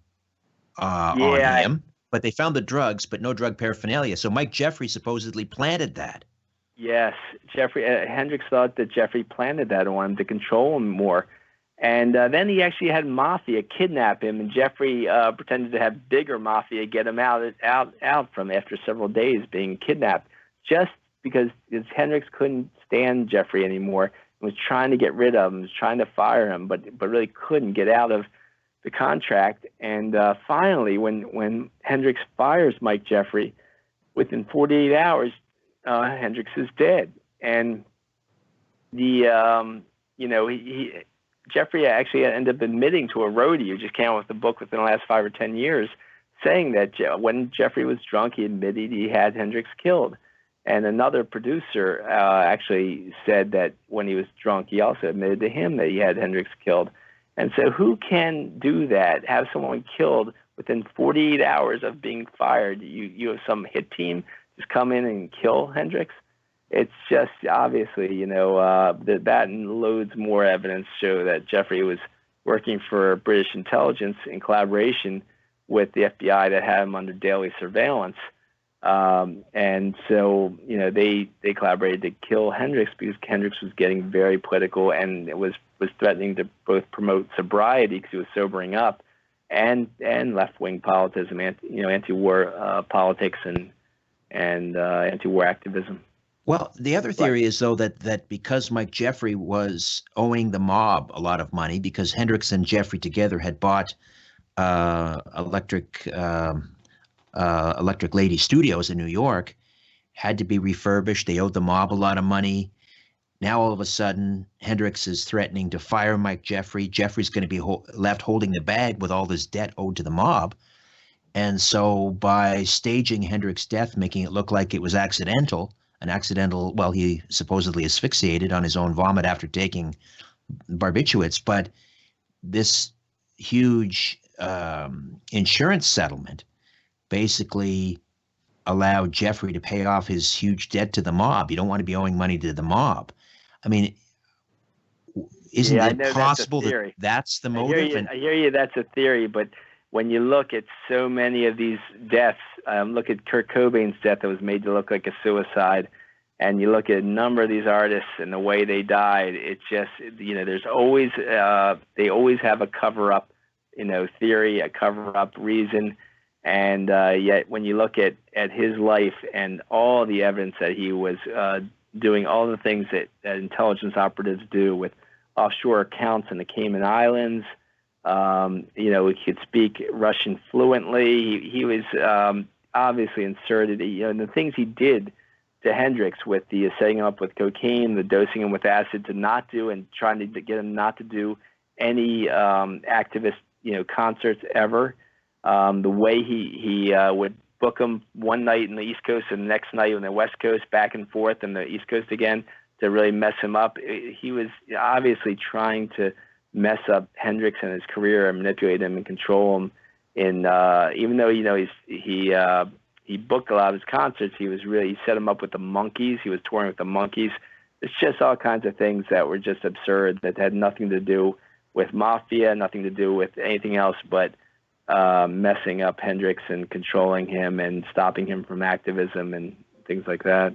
on him, but they found the drugs, but no drug paraphernalia. So Mike Jeffrey supposedly planted that. Yes, Hendrix thought that Jeffrey planted that on him to control him more. And then he actually had mafia kidnap him, and Jeffrey pretended to have bigger mafia get him out from after several days being kidnapped, just because Hendrix couldn't stand Jeffrey anymore and was trying to get rid of him, was trying to fire him, but really couldn't get out of the contract. And finally, when Hendrix fires Mike Jeffrey, within 48 hours, Hendrix is dead. And the Jeffrey actually ended up admitting to a roadie who just came out with the book within the last 5 or 10 years, saying that when Jeffrey was drunk, he admitted he had Hendrix killed. And another producer actually said that when he was drunk, he also admitted to him that he had Hendrix killed. And so who can do that, have someone killed within 48 hours of being fired? You have some hit team just come in and kill Hendrix? It's just obviously, that and loads more evidence show that Jeffrey was working for British intelligence in collaboration with the FBI that had him under daily surveillance. And so, they collaborated to kill Hendrix because Hendrix was getting very political and it was threatening to both promote sobriety because he was sobering up and left-wing politism, anti-war politics and anti-war activism. Well, the other theory is, though, that because Mike Jeffrey was owing the mob a lot of money because Hendrix and Jeffrey together had bought Electric Lady Studios in New York, had to be refurbished. They owed the mob a lot of money. Now, all of a sudden, Hendrix is threatening to fire Mike Jeffrey. Jeffrey's going to be left holding the bag with all this debt owed to the mob. And so by staging Hendrix's death, making it look like it was well, he supposedly asphyxiated on his own vomit after taking barbiturates. But this huge insurance settlement basically allowed Jeffrey to pay off his huge debt to the mob. You don't want to be owing money to the mob. I mean, isn't it possible that that's the motive? I hear you. That's a theory, but when you look at so many of these deaths, look at Kurt Cobain's death that was made to look like a suicide, and you look at a number of these artists and the way they died, it's just, there's always, they always have a cover-up, theory, a cover-up reason, and yet when you look at his life and all the evidence that he was doing all the things that intelligence operatives do with offshore accounts in the Cayman Islands, he could speak Russian fluently. He was obviously inserted. And the things he did to Hendrix with the setting him up with cocaine, the dosing him with acid to not do, and trying to get him not to do any activist concerts ever. The way he would book him one night in the East Coast and the next night on the West Coast, back and forth, and the East Coast again to really mess him up. He was obviously trying to mess up Hendrix and his career and manipulate him and control him. In even though he booked a lot of his concerts, he set him up with the Monkees. He was touring with the Monkees. It's just all kinds of things that were just absurd, that had nothing to do with mafia, nothing to do with anything else but messing up Hendrix and controlling him and stopping him from activism and things like that.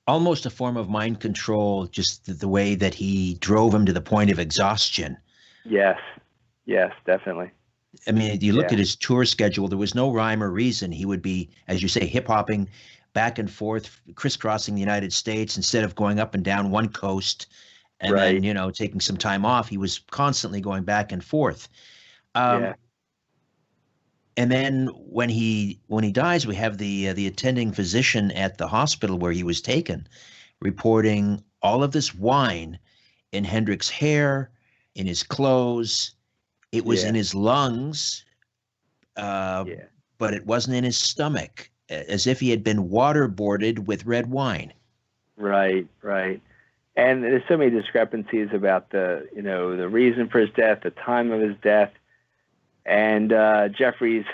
Almost a form of mind control, just the way that he drove him to the point of exhaustion. Yes, definitely. I mean, you look at his tour schedule, there was no rhyme or reason. He would be, as you say, hip-hopping back and forth, crisscrossing the United States instead of going up and down one coast and then, taking some time off. He was constantly going back and forth. And then when he dies, we have the attending physician at the hospital where he was taken reporting all of this wine in Hendrix's hair, in his clothes. It was in his lungs, but it wasn't in his stomach, as if he had been waterboarded with red wine. Right. And there's so many discrepancies about the reason for his death, the time of his death. And Jeffries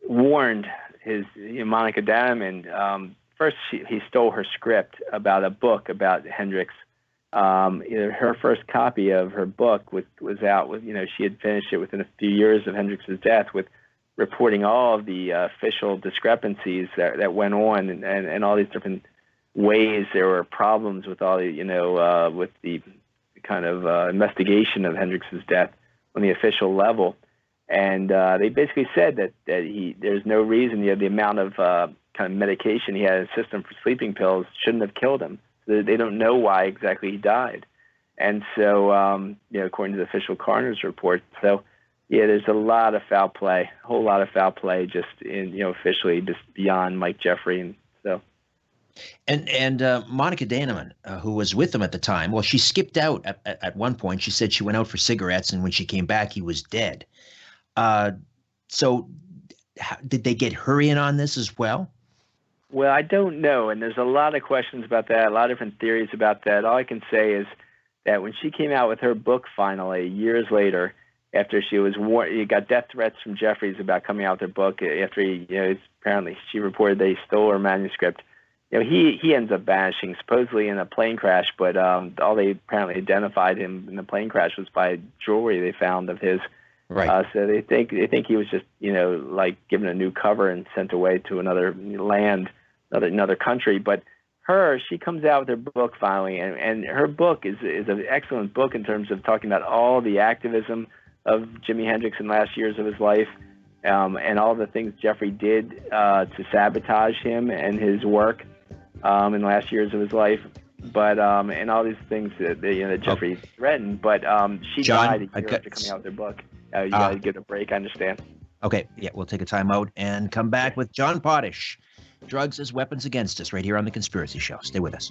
warned his Monica Dannemann. First, he stole her script about a book about Hendrix. Her first copy of her book was out with, she had finished it within a few years of Hendrix's death, with reporting all of the official discrepancies that went on and all these different ways there were problems with all the, with the kind of investigation of Hendrix's death on the official level. And they basically said that there's no reason, the amount of kind of medication he had in his system for sleeping pills shouldn't have killed him. They don't know why exactly he died. And so, according to the official coroner's report. So, there's a lot of foul play, a whole lot of foul play just in, officially just beyond Mike Jeffrey. And so And Monica Daneman, who was with him at the time, well, she skipped out at one point. She said she went out for cigarettes, and when she came back, he was dead. So did they get her in on this as well? Well, I don't know, and there's a lot of questions about that, a lot of different theories about that. All I can say is that when she came out with her book finally, years later, after she was you got death threats from Jeffries about coming out with her book, after apparently she reported they stole her manuscript. He ends up vanishing, supposedly in a plane crash, but all they apparently identified him in the plane crash was by jewelry they found of his. Right. So they think he was just like given a new cover and sent away to another land, another country. But she comes out with her book finally, and her book is an excellent book in terms of talking about all the activism of Jimi Hendrix in the last years of his life, and all the things Jeffrey did to sabotage him and his work in the last years of his life. But and all these things that Jeffrey threatened. But she died a year after coming out with her book. You gotta get a break, I understand. Okay, yeah, we'll take a time out and come back with John Potash. Drugs as Weapons Against Us, right here on The Conspiracy Show. Stay with us.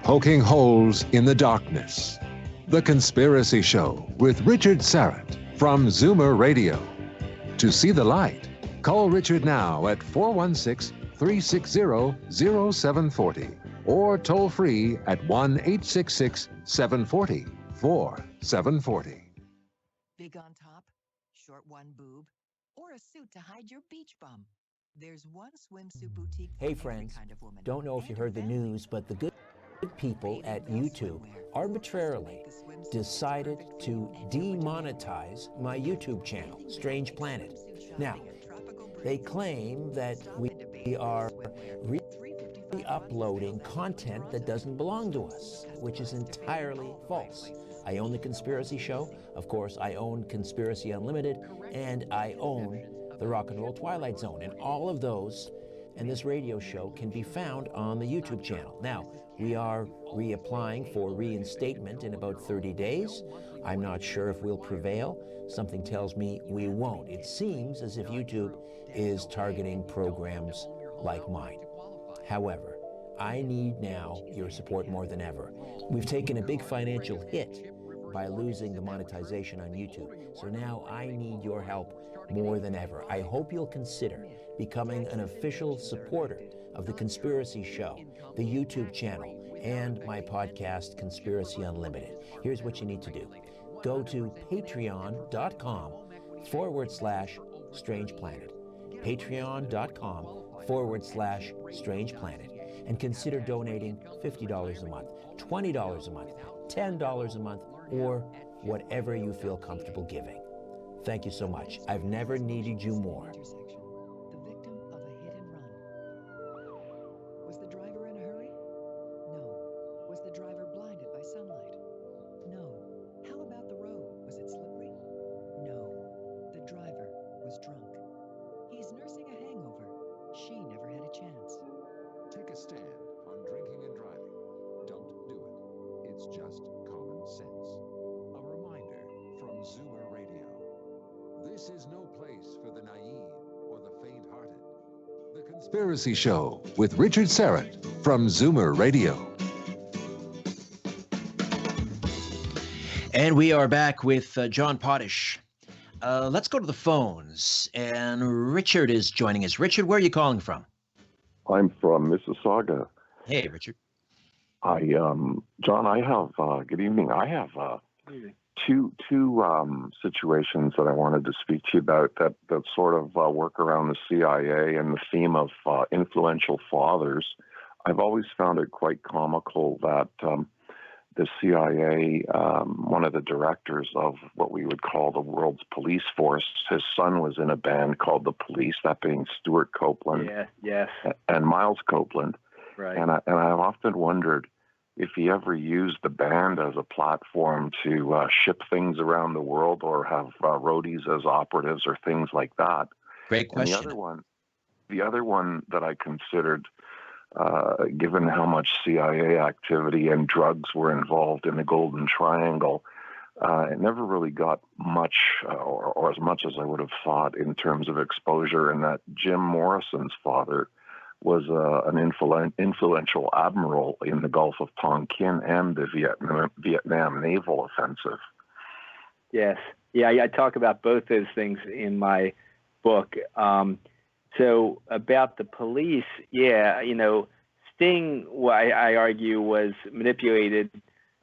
Poking holes in the darkness. The Conspiracy Show with Richard Syrett from Zoomer Radio. To see the light, call Richard now at 416-360-0740 or toll free at 1-866-740-4740. Big on top, short one boob, or a suit to hide your beach bum. There's one swimsuit boutique. Hey friends, don't know if you heard the news, but the good people at YouTube arbitrarily decided to demonetize my YouTube channel, Strange Planet. Now, they claim that we are re-uploading content that doesn't belong to us, which is entirely false. I own The Conspiracy Show. Of course, I own Conspiracy Unlimited, and I own The Rock and Roll Twilight Zone. And all of those and this radio show can be found on the YouTube channel. Now, we are reapplying for reinstatement in about 30 days. I'm not sure if we'll prevail. Something tells me we won't. It seems as if YouTube is targeting programs like mine. However, I need now your support more than ever. We've taken a big financial hit by losing the monetization on YouTube. So now I need your help more than ever. I hope you'll consider becoming an official supporter of The Conspiracy Show, the YouTube channel, and my podcast, Conspiracy Unlimited. Here's what you need to do. Go to patreon.com/Strange Planet. Patreon.com/Strange Planet. And consider donating $50 a month, $20 a month, $10 a month, or whatever you feel comfortable giving. Thank you so much. I've never needed you more. The victim of a hit and run. Was the driver in a hurry? No. Was the driver blinded by sunlight? No. How about the road? Was it slippery? No. The driver was drunk. He's nursing a hangover. She never had a chance. Take a stand on drinking and driving. Don't do it. It's just common sense. A reminder from Zoomer Radio. This is no place for the naive or the faint-hearted. The Conspiracy Show with Richard Syrett from Zoomer Radio. And we are back with John Potash. Let's go to the phones. And Richard is joining us. Richard, where are you calling from? I'm from Mississauga. Hey, Richard. John, I have, good evening. I have two situations that I wanted to speak to you about that sort of work around the CIA and the theme of influential fathers. I've always found it quite comical that the CIA, one of the directors of what we would call the world's police force, his son was in a band called The Police, that being Stuart Copeland and Miles Copeland. Right. And I've often wondered if he ever used the band as a platform to ship things around the world or have roadies as operatives or things like that. Great question. And the other one that I considered, given how much CIA activity and drugs were involved in the Golden Triangle, it never really got much or as much as I would have thought in terms of exposure, and that Jim Morrison's father was an influential admiral in the Gulf of Tonkin and the Vietnam naval offensive. Yes. Yeah, I talk about both those things in my book. So about the police, yeah, Sting, I argue, was manipulated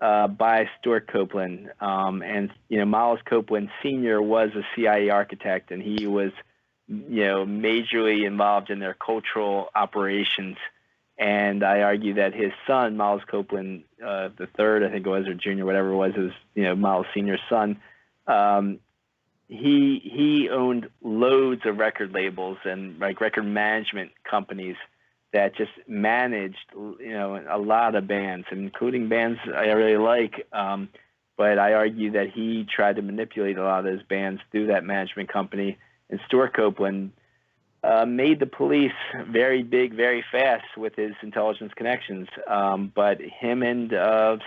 by Stuart Copeland. And Miles Copeland Sr. was a CIA architect, and he was, majorly involved in their cultural operations. And I argue that his son, Miles Copeland the third, I think it was, or junior, whatever it was Miles Sr.'s son, he owned loads of record labels and record management companies that just managed, a lot of bands, including bands I really like. But I argue that he tried to manipulate a lot of those bands through that management company. And Stuart Copeland made the police very big, very fast with his intelligence connections. But him and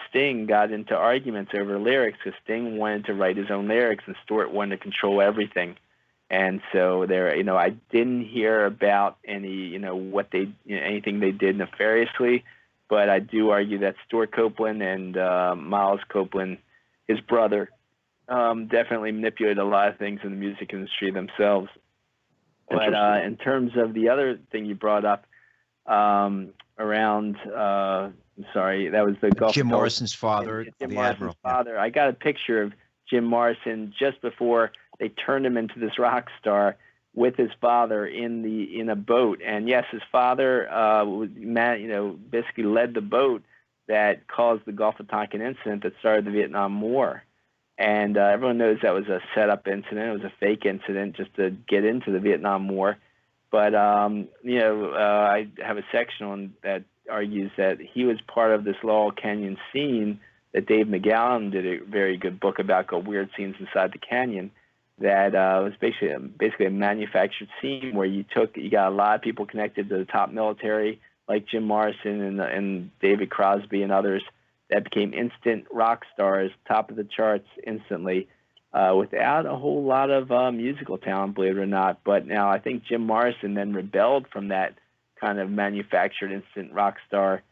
Sting got into arguments over lyrics because Sting wanted to write his own lyrics and Stuart wanted to control everything. And so there, I didn't hear about any, anything they did nefariously, but I do argue that Stuart Copeland and Miles Copeland, his brother, definitely manipulated a lot of things in the music industry themselves. But in terms of the other thing you brought up around, I'm sorry, that was the Gulf Jim Morrison's father, Jim the Morrison's admiral. father. I got a picture of Jim Morrison just before they turned him into this rock star with his father in a boat. And yes, his father, basically led the boat that caused the Gulf of Tonkin incident that started the Vietnam War. And everyone knows that was a set-up incident. It was a fake incident just to get into the Vietnam War. But, I have a section on that argues that he was part of this Laurel Canyon scene that Dave McGowan did a very good book about called Weird Scenes Inside the Canyon that was basically a manufactured scene where you got a lot of people connected to the top military like Jim Morrison and David Crosby and others that became instant rock stars, top of the charts instantly, without a whole lot of musical talent, believe it or not. But now I think Jim Morrison then rebelled from that kind of manufactured instant rock star,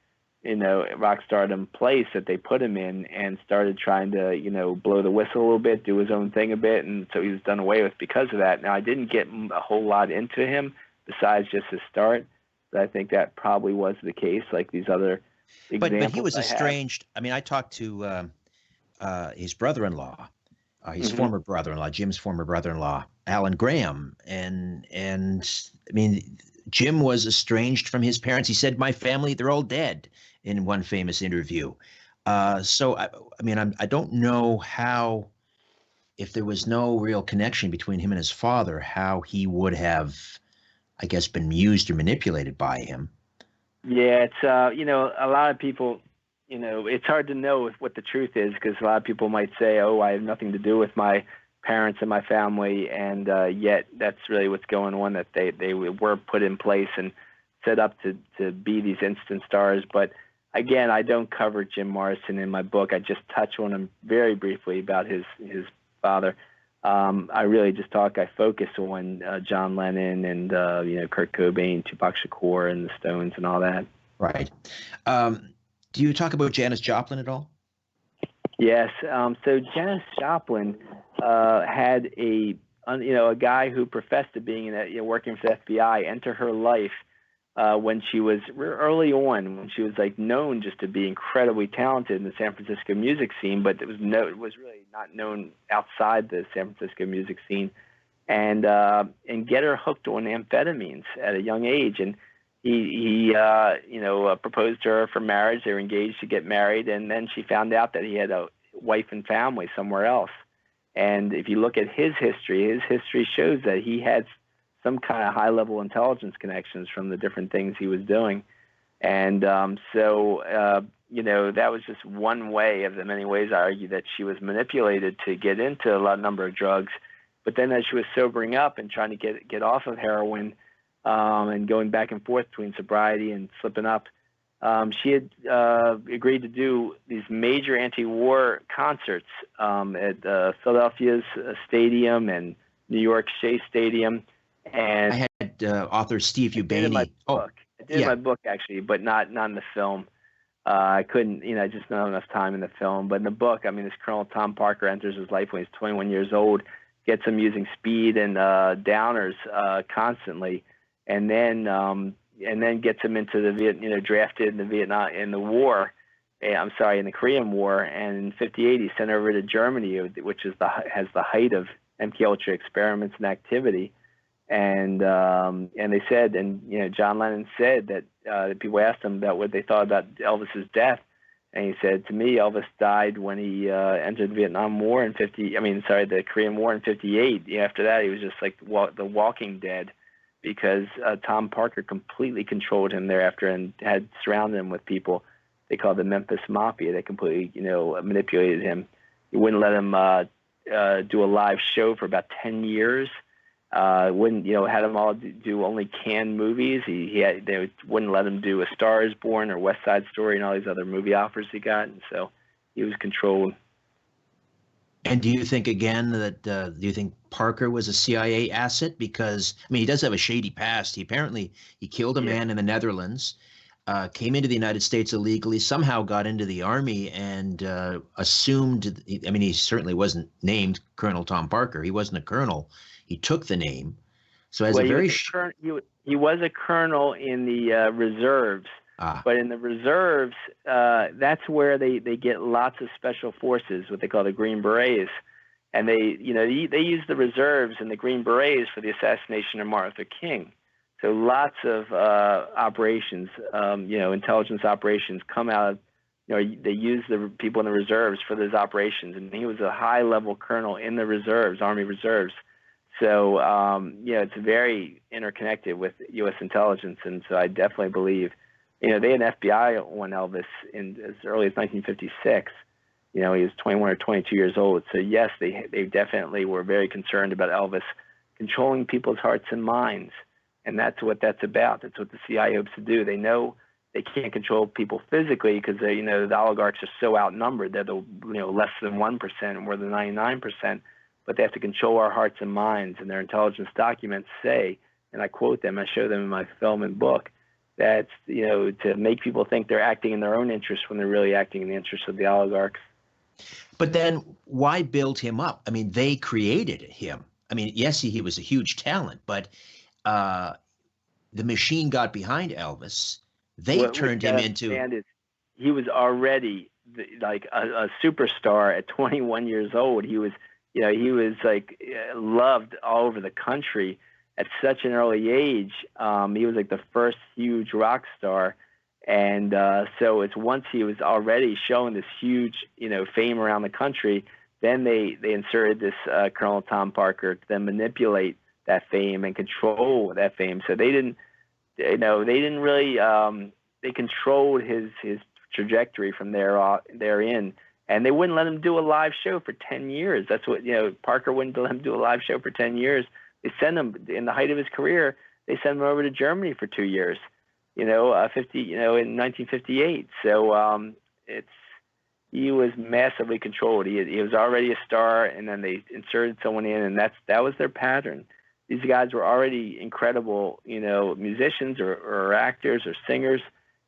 rock stardom place that they put him in and started trying to, blow the whistle a little bit, do his own thing a bit. And so he was done away with because of that. Now, I didn't get a whole lot into him besides just his start, but I think that probably was the case, like these other But he was estranged. I mean, I talked to his brother-in-law, his former brother-in-law, Jim's former brother-in-law, Alan Graham, and I mean, Jim was estranged from his parents. He said, "My family, they're all dead," in one famous interview. So I don't know how, if there was no real connection between him and his father, how he would have, I guess, been used or manipulated by him. Yeah, it's a lot of people, it's hard to know what the truth is because a lot of people might say, "Oh, I have nothing to do with my parents and my family," and yet that's really what's going on. That they were put in place and set up to be these instant stars. But again, I don't cover Jim Morrison in my book. I just touch on him very briefly about his father. I really just I focus on John Lennon and Kurt Cobain, Tupac Shakur, and the Stones, and all that. Right. Do you talk about Janis Joplin at all? Yes. So Janis Joplin had a guy who professed to being working for the FBI enter her life when she was early on, when she was known just to be incredibly talented in the San Francisco music scene, but it was really not known outside the San Francisco music scene, and get her hooked on amphetamines at a young age. And he proposed to her for marriage. They were engaged to get married, and then she found out that he had a wife and family somewhere else. And if you look at his history shows that he had some kind of high-level intelligence connections from the different things he was doing. And that was just one way of the many ways I argue that she was manipulated to get into a number of drugs. But then as she was sobering up and trying to get off of heroin and going back and forth between sobriety and slipping up, she had agreed to do these major anti-war concerts at Philadelphia's Stadium and New York's Shea Stadium. And I had author Steve Ubani. I did in my book actually, but not in the film. I couldn't, I just not enough time in the film. But in the book, I mean, this Colonel Tom Parker enters his life when he's 21 years old, gets him using speed and downers constantly, and then gets him into the drafted in the war. In the Korean War, and in '58 he's sent over to Germany, which has the height of MKUltra experiments and activity. And they said, John Lennon said that people asked him about what they thought about Elvis's death, and he said, to me, Elvis died when he entered the Vietnam War the Korean War in '58. After that, he was just like the Walking Dead, because Tom Parker completely controlled him thereafter and had surrounded him with people they called the Memphis Mafia. They completely, manipulated him. He wouldn't let him do a live show for about 10 years. Wouldn't, had him all do only canned movies. They wouldn't let him do A Star Is Born or West Side Story and all these other movie offers he got. And so he was controlled. And do you think, again, that do you think Parker was a CIA asset? Because, he does have a shady past. He killed a man in the Netherlands, came into the United States illegally, somehow got into the Army and assumed, he certainly wasn't named Colonel Tom Parker. He wasn't a colonel. He took the name. So as he was a colonel in the reserves. But in the reserves, that's where they get lots of special forces, what they call the Green Berets. And they use the reserves and the Green Berets for the assassination of Martin Luther King. So lots of operations, intelligence operations come out of, they use the people in the reserves for those operations. And he was a high-level colonel in the reserves, Army reserves. So, it's very interconnected with U.S. intelligence. And so I definitely believe, they had an FBI on Elvis as early as 1956. He was 21 or 22 years old. So, yes, they definitely were very concerned about Elvis controlling people's hearts and minds. And that's what that's about. That's what the CIA hopes to do. They know they can't control people physically because the oligarchs are so outnumbered. They're the less than 1% and we're the 99%. But they have to control our hearts and minds. And their intelligence documents say, and I quote them, I show them in my film and book, that to make people think they're acting in their own interest when they're really acting in the interest of the oligarchs. But then why build him up? They created him. Yes, he was a huge talent, but the machine got behind Elvis. They turned him into. He was already like a superstar at 21 years old. He was, loved all over the country at such an early age. He was like the first huge rock star. And so it's once he was already showing this huge, fame around the country, then they inserted this Colonel Tom Parker to then manipulate that fame and control that fame. So they didn't really, they controlled his trajectory from therein. And they wouldn't let him do a live show for 10 years. That's what, Parker wouldn't let him do a live show for 10 years. They sent him, in the height of his career, they sent him over to Germany for 2 years, in 1958. So he was massively controlled. He was already a star, and then they inserted someone in, and that was their pattern. These guys were already incredible, musicians or actors or singers,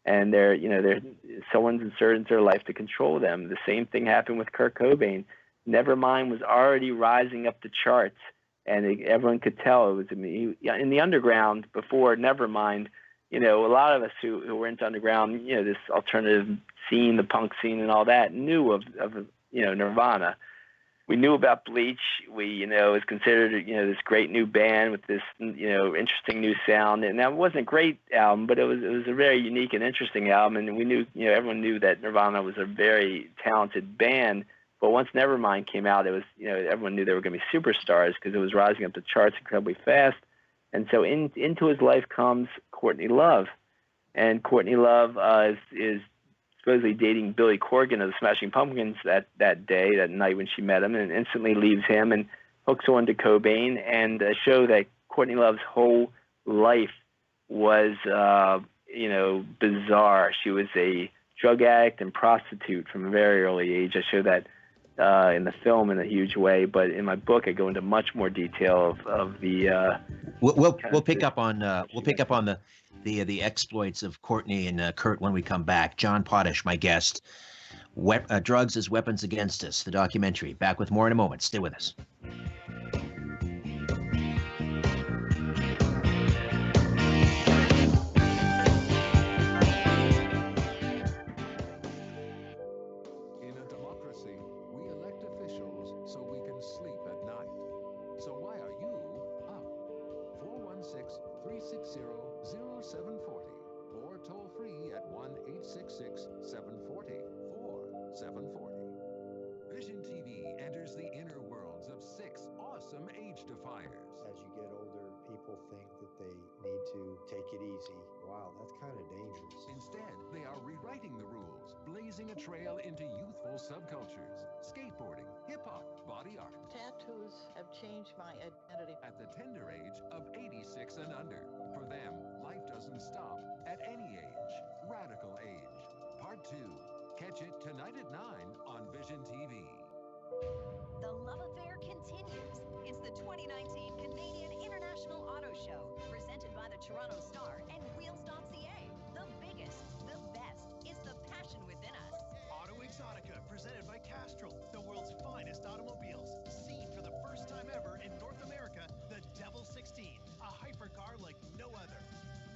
and someone's inserted into their life to control them. The same thing happened with Kurt Cobain. Nevermind was already rising up the charts, and everyone could tell it was in the underground before Nevermind. A lot of us who were into underground, this alternative scene, the punk scene, and all that, knew of Nirvana. We knew about Bleach. We, it was considered, this great new band with this, interesting new sound. And that wasn't a great album, but it was a very unique and interesting album. And we knew, everyone knew that Nirvana was a very talented band. But once Nevermind came out, it was, everyone knew they were going to be superstars because it was rising up the charts incredibly fast. And so into his life comes Courtney Love. And Courtney Love is supposedly dating Billy Corgan of the Smashing Pumpkins that night when she met him, and instantly leaves him and hooks on to Cobain, and show that Courtney Love's whole life was, bizarre. She was a drug addict and prostitute from a very early age. I show that in the film in a huge way, but in my book I go into much more detail of the. We'll pick up on the exploits of Courtney and Kurt when we come back. John Potash, my guest. Drugs as Weapons Against Us, the documentary. Back with more in a moment. Stay with us. In a democracy, we elect officials so we can sleep at night. So why are you up? 416-360-0740 or toll free at 1-866-740-4740. Vision TV enters the inner worlds of 6 awesome age defiers. As you get older, people think that they need to take it easy. Wow, that's kind of dangerous. Instead, they are rewriting the rules, blazing a trail into youthful subcultures, skateboarding, hip-hop, body art. Tattoos have changed my identity. At the tender age of 86 and under. For them, life doesn't stop at any age. Radical Age. Part 2. Catch it tonight at 9 on Vision TV. The love affair continues. It's the 2019 Canadian International Auto Show, presented by the Toronto Star and Reelz.ca. The biggest, the best, is the passion within us. Auto Exotica, presented by Castrol, the world's finest automobiles. Seen for the first time ever in North America, the Devil 16, a hypercar like no other.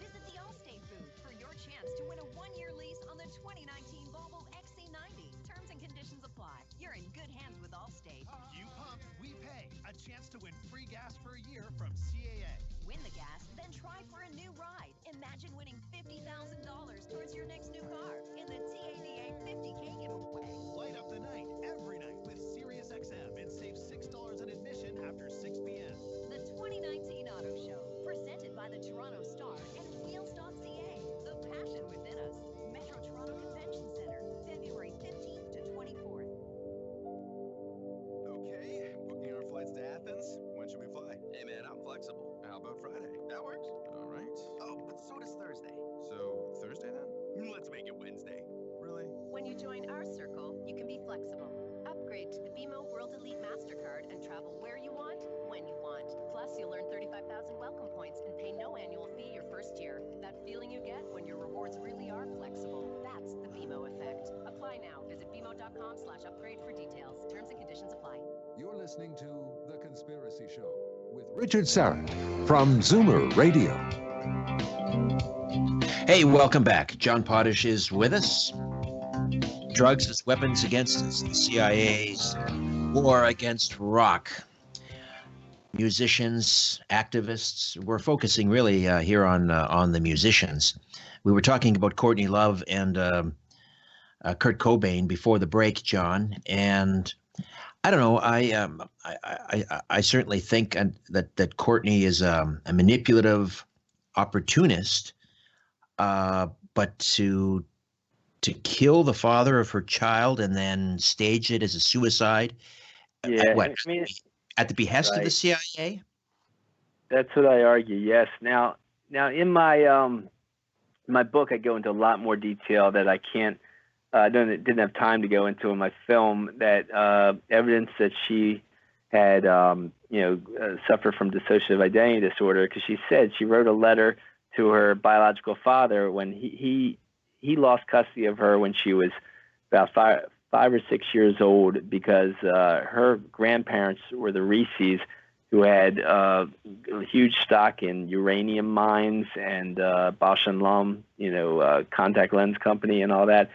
Visit the Allstate booth for your chance to win a 1-year lease on the 2019 Volvo XC90. Terms and conditions apply. You're in good hands with Allstate. You pump, we pay. A chance to win free gas for a year from CAA. Win the gas, then try for a new ride. Imagine winning $50,000 towards your next new car in the TADA 50K giveaway. Light up the night every night with SiriusXM and save $6 an admission after 6 p.m. The 2019 Auto Show, presented by the Toronto Star and Reelz.ca. The passion within us. Metro Toronto Convention Center, February 15th to 24th. Okay, booking our flights to Athens. When should we fly? Hey man, I'm flexible. How about Friday? That works. All right. Oh, but so does Thursday. So Thursday then? Let's make it Wednesday. Really? When you join our circle, you can be flexible. Upgrade to the BMO World Elite MasterCard and travel where you want, when you want. Plus, you'll earn 35,000 welcome points and pay no annual fee your first year. That feeling you get when your rewards really are flexible. That's the BMO effect. Apply now. Visit bmo.com/upgrade for details. Terms and conditions apply. You're listening to The Conspiracy Show with Richard Syrett from Zoomer Radio. Hey, welcome back. John Potash is with us. Drugs as Weapons Against Us, the CIA's war against rock. Musicians, activists. We're focusing really here on the musicians. We were talking about Courtney Love and Kurt Cobain before the break, John, and I don't know. I certainly think that Courtney is a manipulative opportunist, but to kill the father of her child and then stage it as a suicide. Yeah, at the behest right. of the CIA. That's what I argue. Yes. Now in my book, I go into a lot more detail that I can't. Didn't have time to go into in my film. That evidence that she had, suffered from dissociative identity disorder, because she said she wrote a letter to her biological father when he lost custody of her when she was about 5 or 6 years old, because her grandparents were the Reeses, who had huge stock in uranium mines and Bausch and Lomb, contact lens company and all that.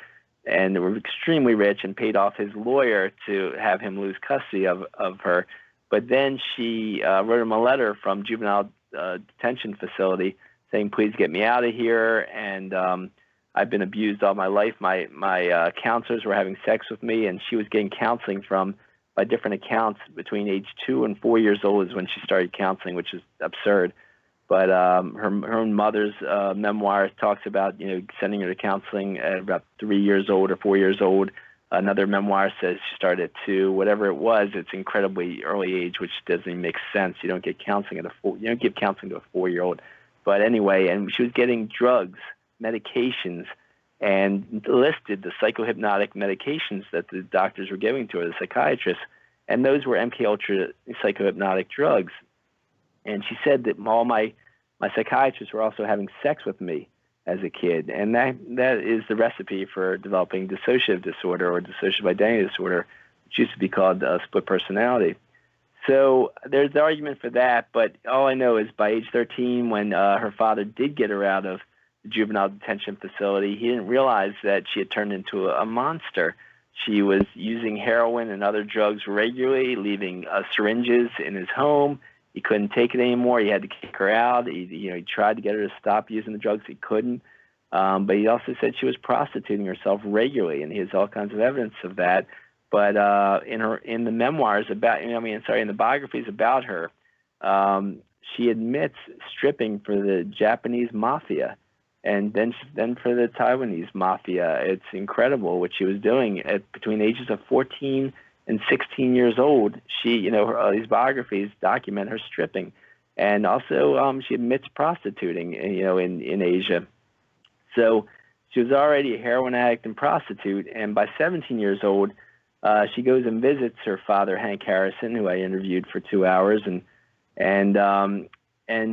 And they were extremely rich and paid off his lawyer to have him lose custody of her. But then she wrote him a letter from juvenile detention facility saying, please get me out of here. And I've been abused all my life. My counselors were having sex with me, and she was getting counseling from, by different accounts, between age 2 and 4 years old is when she started counseling, which is absurd. But her own mother's memoir talks about sending her to counseling at about 3 years old or 4 years old. Another memoir says she started at 2. Whatever it was, it's incredibly early age, which doesn't even make sense. You don't get counseling you don't give counseling to a 4-year-old. But anyway, and she was getting drugs, medications, and listed the psychohypnotic medications that the doctors were giving to her, the psychiatrists, and those were MK Ultra psychohypnotic drugs. And she said that all my psychiatrists were also having sex with me as a kid, and that is the recipe for developing dissociative disorder or dissociative identity disorder, which used to be called split personality. So there's the argument for that, but all I know is by age 13, when her father did get her out of the juvenile detention facility, he didn't realize that she had turned into a monster. She was using heroin and other drugs regularly, leaving syringes in his home. He couldn't take it anymore. He had to kick her out. He tried to get her to stop using the drugs. He couldn't. But he also said she was prostituting herself regularly, and he has all kinds of evidence of that. But in the memoirs about, in the biographies about her, she admits stripping for the Japanese mafia, and then for the Taiwanese mafia. It's incredible what she was doing between the ages of 14 and 16 years old. She, these biographies document her stripping, and also she admits prostituting, in Asia. So she was already a heroin addict and prostitute, and by 17 years old, she goes and visits her father, Hank Harrison, who I interviewed for 2 hours, and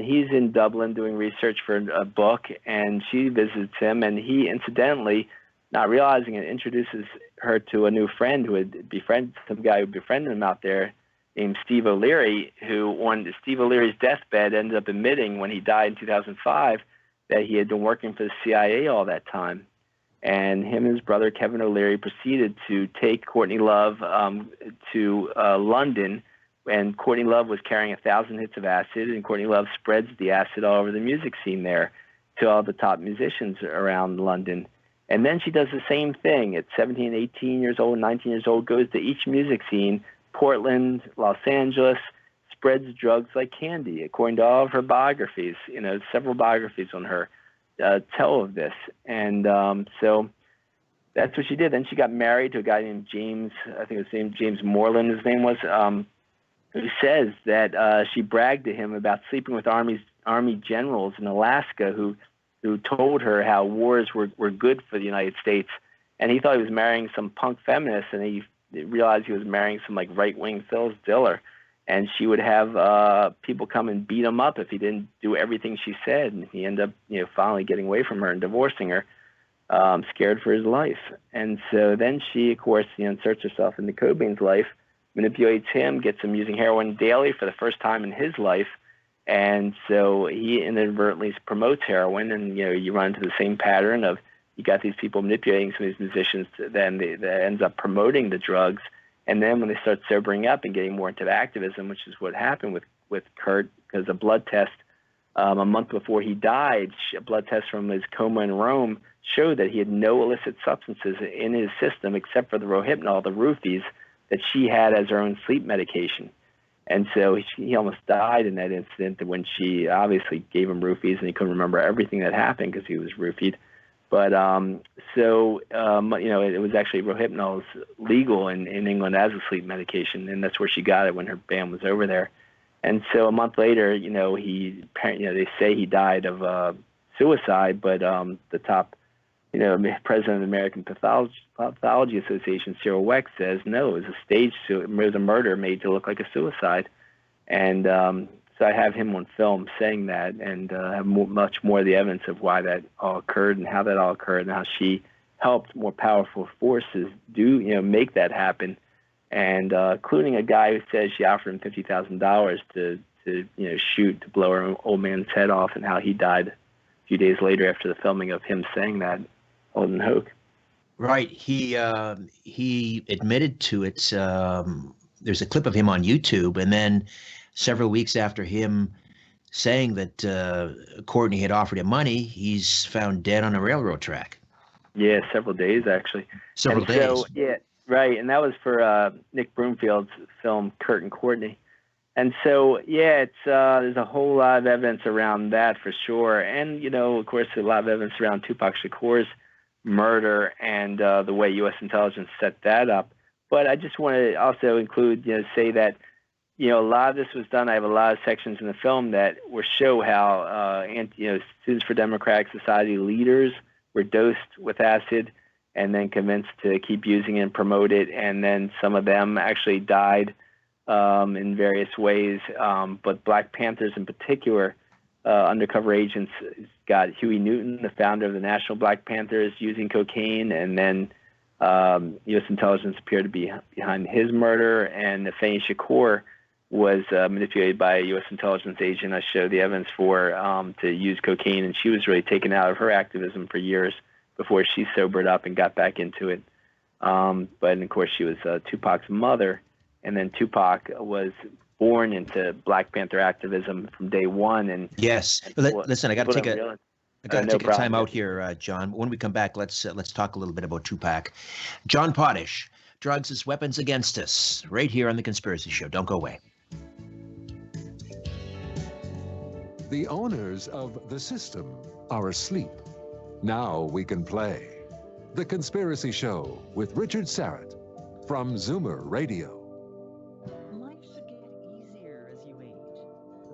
he's in Dublin doing research for a book, and she visits him, and he, incidentally, not realizing it, introduces her to a new friend who had befriended some guy who befriended him out there named Steve O'Leary, who on Steve O'Leary's deathbed ended up admitting when he died in 2005 that he had been working for the CIA all that time. And him and his brother, Kevin O'Leary, proceeded to take Courtney Love to London, and Courtney Love was carrying 1,000 hits of acid, and Courtney Love spreads the acid all over the music scene there to all the top musicians around London. And then she does the same thing at 17, 18 years old, 19 years old, goes to each music scene, Portland, Los Angeles, spreads drugs like candy, according to all of her biographies. Several biographies on her tell of this. And so that's what she did. Then she got married to a guy named James, I think his name, James Moreland, his name was, who says that she bragged to him about sleeping with Army generals in Alaska who told her how wars were good for the United States. And he thought he was marrying some punk feminist, and he realized he was marrying some like right-wing Phyllis Diller. And she would have people come and beat him up if he didn't do everything she said. And he ended up, finally getting away from her and divorcing her, scared for his life. And so then she, of course, inserts herself into Cobain's life, manipulates him, gets him using heroin daily for the first time in his life. And so he inadvertently promotes heroin, and you run into the same pattern of you got these people manipulating some of these musicians, then that ends up promoting the drugs. And then when they start sobering up and getting more into activism, which is what happened with Kurt, because a blood test a month before he died, a blood test from his coma in Rome showed that he had no illicit substances in his system except for the Rohypnol, the roofies, that she had as her own sleep medication. And so he almost died in that incident when she obviously gave him roofies, and he couldn't remember everything that happened because he was roofied. But it was actually Rohypnol is legal in England as a sleep medication, and that's where she got it when her band was over there. And so a month later, they say he died of suicide, but the top, president of the American Pathology Association, Cyril Weck, says no, it was a staged it was a murder made to look like a suicide. And so I have him on film saying that, and have much more of the evidence of why that all occurred and how that all occurred and how she helped more powerful forces make that happen. And including a guy who says she offered him $50,000 to shoot to blow her old man's head off, and how he died a few days later after the filming of him saying that, Holden Hoke. Right. He admitted to it. There's a clip of him on YouTube, and then several weeks after him saying that Courtney had offered him money, he's found dead on a railroad track. Yeah, several days actually. Several days. So, yeah, right. And that was for Nick Broomfield's film Kurt and Courtney. And so, yeah, it's there's a whole lot of evidence around that for sure. And, of course, a lot of evidence around Tupac Shakur's murder and the way U.S. intelligence set that up. But I just want to also include, say that, a lot of this was done. I have a lot of sections in the film that will show how, Students for Democratic Society leaders were dosed with acid and then convinced to keep using it and promote it. And then some of them actually died in various ways. But Black Panthers in particular, undercover agents got Huey Newton, the founder of the National Black Panthers, using cocaine, and then U.S. intelligence appeared to be behind his murder, and Afeni Shakur was manipulated by a U.S. intelligence agent I showed the evidence for to use cocaine, and she was really taken out of her activism for years before she sobered up and got back into it. But, of course, she was Tupac's mother, and then Tupac was born into Black Panther activism from day one. And yes, listen, I got to take a time out here, John. When we come back, let's talk a little bit about Tupac. John Potash, Drugs as Weapons Against Us, right here on The Conspiracy Show. Don't go away. The owners of the system are asleep. Now we can play The Conspiracy Show with Richard Syrett from Zoomer Radio. Life should get easier as you age.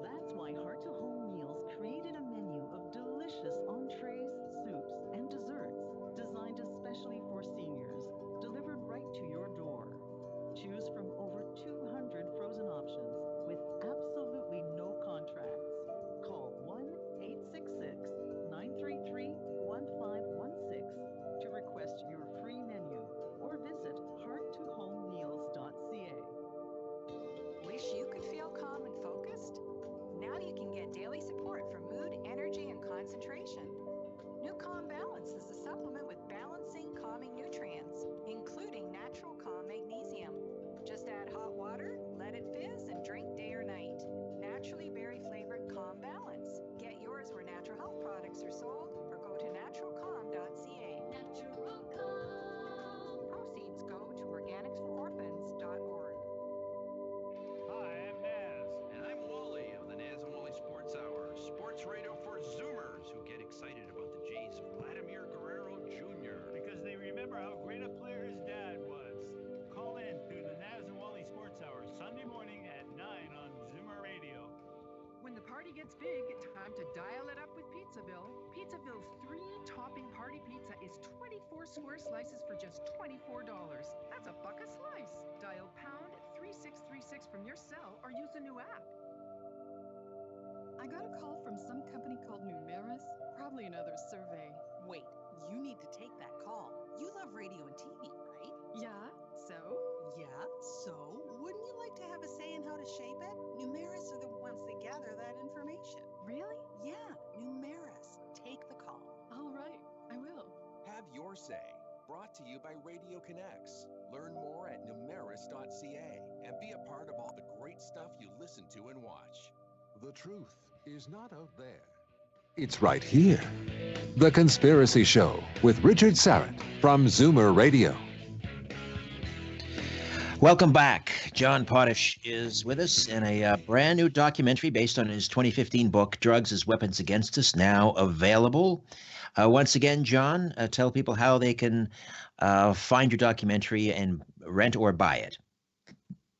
That's why Heart to Home Meals created a menu of delicious entrees, soups, and desserts designed especially for seniors, delivered right to your door. Choose from over 200 frozen options with absolutely no contracts. Call 1-866-933-1516 to request your free menu or visit hearttohomemeals.ca. Wish you could feel calm and focused? Now you can get daily support for mood, energy, and concentration. New Calm Balance is a supplement with balancing, calming nutrients, including natural calm magnesium. Just add hot water, let it fizz, and drink day or night. Naturally berry-flavored Calm Balance. Get yours where natural health products are sold, or go to naturalcalm.ca. Natural Calm. Proceeds go to organicsfororphans.org. Hi, I'm Naz. And I'm Wally of the Naz and Wally Sports Hour, sports radio for Zoomers who get excited about the Jays' Vladimir Guerrero Jr. Because they remember how great a player his dad was. Call in to the Naz and Wally Sports Hour Sunday morning at 9 on Zoomer Radio. When the party gets big, time to dial it up with Pizzaville. Pizzaville's 3-topping party pizza is 24 square slices for just $24. That's $1 a slice. Dial pound 3636 from your cell or use the new app. I got a call from some company called Numeris. Probably another survey. Wait, you need to take that call. You love radio and TV, right? Yeah, so? Yeah, so? Wouldn't you like to have a say in how to shape it? Numeris are the ones that gather that information. Really? Yeah, Numeris. Take the call. All right, I will. Have your say. Brought to you by Radio Connects. Learn more at numeris.ca and be a part of all the great stuff you listen to and watch. The truth is not out there. It's right here. The Conspiracy Show with Richard Syrett from Zoomer Radio. Welcome back. John Potash is with us in a brand new documentary based on his 2015 book, Drugs as Weapons Against Us, now available. Once again, John, tell people how they can find your documentary and rent or buy it.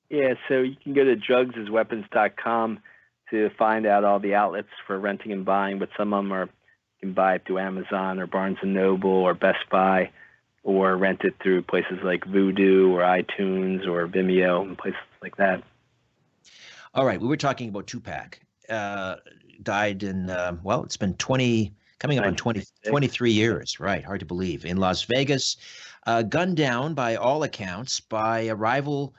Yeah, so you can go to drugsasweapons.com to find out all the outlets for renting and buying, but some of them you can buy it through Amazon or Barnes & Noble or Best Buy, or rent it through places like Vudu or iTunes or Vimeo and places like that. All right, we were talking about Tupac. Died in, it's been 23 years, right, hard to believe, in Las Vegas, gunned down by all accounts by a rival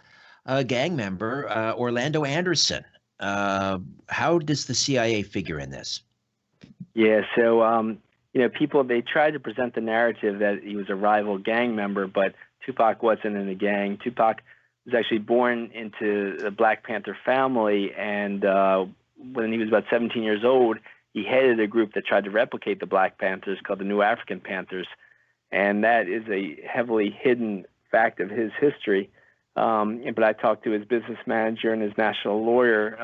gang member, Orlando Anderson. How does the CIA figure in this? Yeah, so, people, they tried to present the narrative that he was a rival gang member, but Tupac wasn't in a gang. Tupac was actually born into the Black Panther family, and when he was about 17 years old, he headed a group that tried to replicate the Black Panthers called the New African Panthers, and that is a heavily hidden fact of his history. But I talked to his business manager and his national lawyer,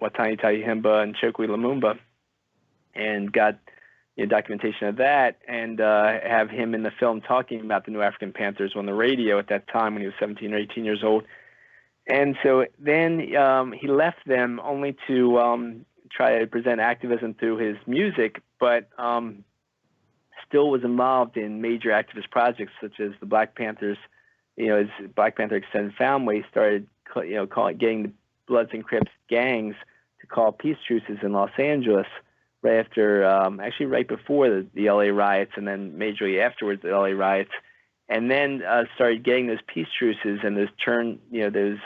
Watani Tayihimba and Chokwe Lumumba, and got documentation of that, and have him in the film talking about the New African Panthers on the radio at that time when he was 17 or 18 years old. And so then he left them only to try to present activism through his music, but still was involved in major activist projects such as the Black Panthers, as Black Panther Extended Family started, getting the Bloods and Crips gangs to call peace truces in Los Angeles right after, actually right before the LA riots, and then majorly afterwards the LA riots, and then started getting those peace truces and those changes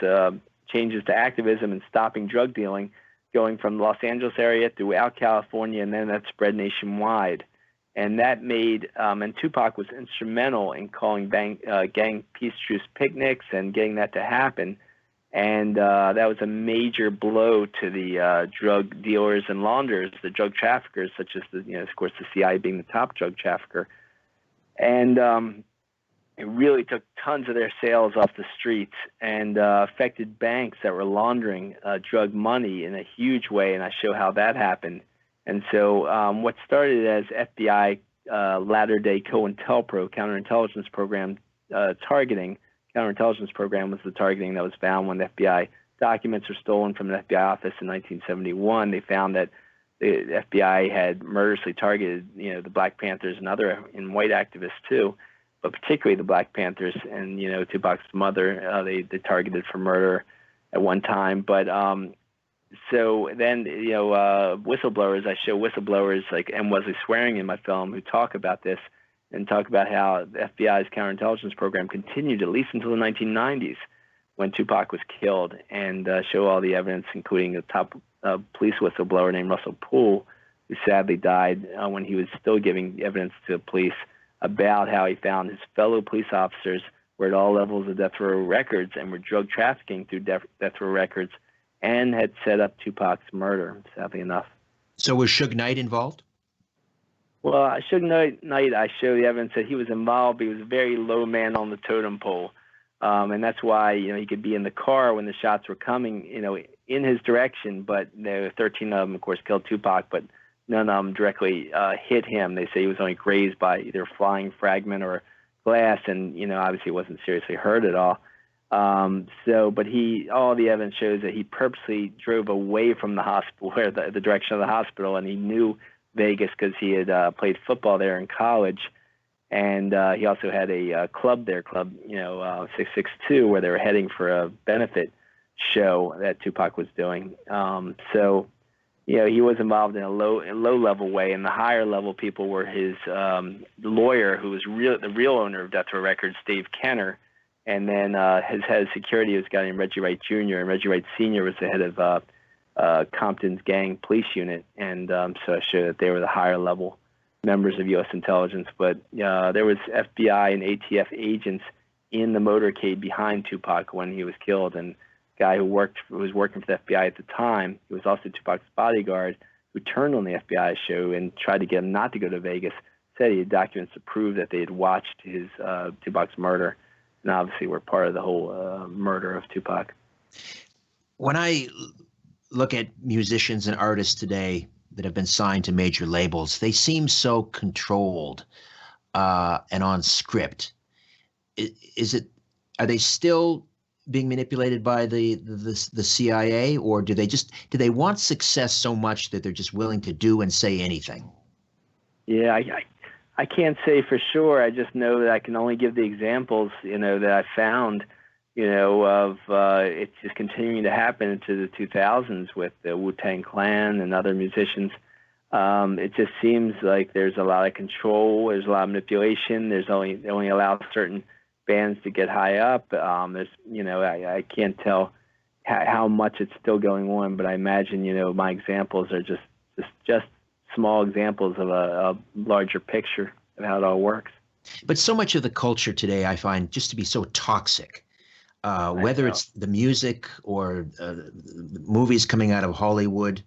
to activism and stopping drug dealing, going from the Los Angeles area throughout California, and then that spread nationwide. And that made, and Tupac was instrumental in calling gang peace truce picnics and getting that to happen. And that was a major blow to the drug dealers and launderers, the drug traffickers, such as of course, the CIA being the top drug trafficker. And it really took tons of their sales off the streets and affected banks that were laundering drug money in a huge way. And I show how that happened. And so what started as FBI latter-day COINTELPRO, counterintelligence program targeting. Counterintelligence program was the targeting that was found when the FBI documents were stolen from an FBI office in 1971. They found that the FBI had murderously targeted, the Black Panthers and white activists too, but particularly the Black Panthers and, Tupac's mother, they targeted for murder at one time. But so then, whistleblowers, I show whistleblowers like M. Wesley Swearing in my film who talk about this and talk about how the FBI's counterintelligence program continued at least until the 1990s when Tupac was killed, and show all the evidence, including a top police whistleblower named Russell Poole, who sadly died when he was still giving evidence to the police about how he found his fellow police officers were at all levels of death row records and were drug trafficking through death row records and had set up Tupac's murder, sadly enough. So was Suge Knight involved? Well, Suge Knight, I show the evidence that he was involved, but he was a very low man on the totem pole. And that's why, he could be in the car when the shots were coming, in his direction, but 13 of them, of course, killed Tupac, but none of them directly hit him. They say he was only grazed by either a flying fragment or glass, and, obviously wasn't seriously hurt at all. But all the evidence shows that he purposely drove away from the hospital, the direction of the hospital, and he knew Vegas because he had played football there in college, and he also had a club there, 662, where they were heading for a benefit show that Tupac was doing. He was involved in a low level way, and the higher level people were his lawyer, who was the real owner of Death Row Records, Dave Kenner, and then his head of security was a guy named Reggie Wright Jr., and Reggie Wright Sr. was the head of Compton's gang police unit, and so I showed that they were the higher level members of U.S. intelligence. But there was FBI and ATF agents in the motorcade behind Tupac when he was killed, and a guy who was working for the FBI at the time, who was also Tupac's bodyguard, who turned on the FBI show and tried to get him not to go to Vegas, said he had documents to prove that they had watched his Tupac's murder, and obviously were part of the whole murder of Tupac. When I look at musicians and artists today that have been signed to major labels, they seem so controlled and on script. Are they still being manipulated by the CIA, or do they want success so much that they're just willing to do and say anything? Yeah, I can't say for sure. I just know that I can only give the examples, that I found, of it's just continuing to happen into the 2000s with the Wu-Tang Clan and other musicians. It just seems like there's a lot of control. There's a lot of manipulation. They only allow certain bands to get high up. I can't tell how much it's still going on, but I imagine, my examples are just small examples of a larger picture of how it all works. But so much of the culture today, I find just to be so toxic. Whether it's the music or movies coming out of Hollywood,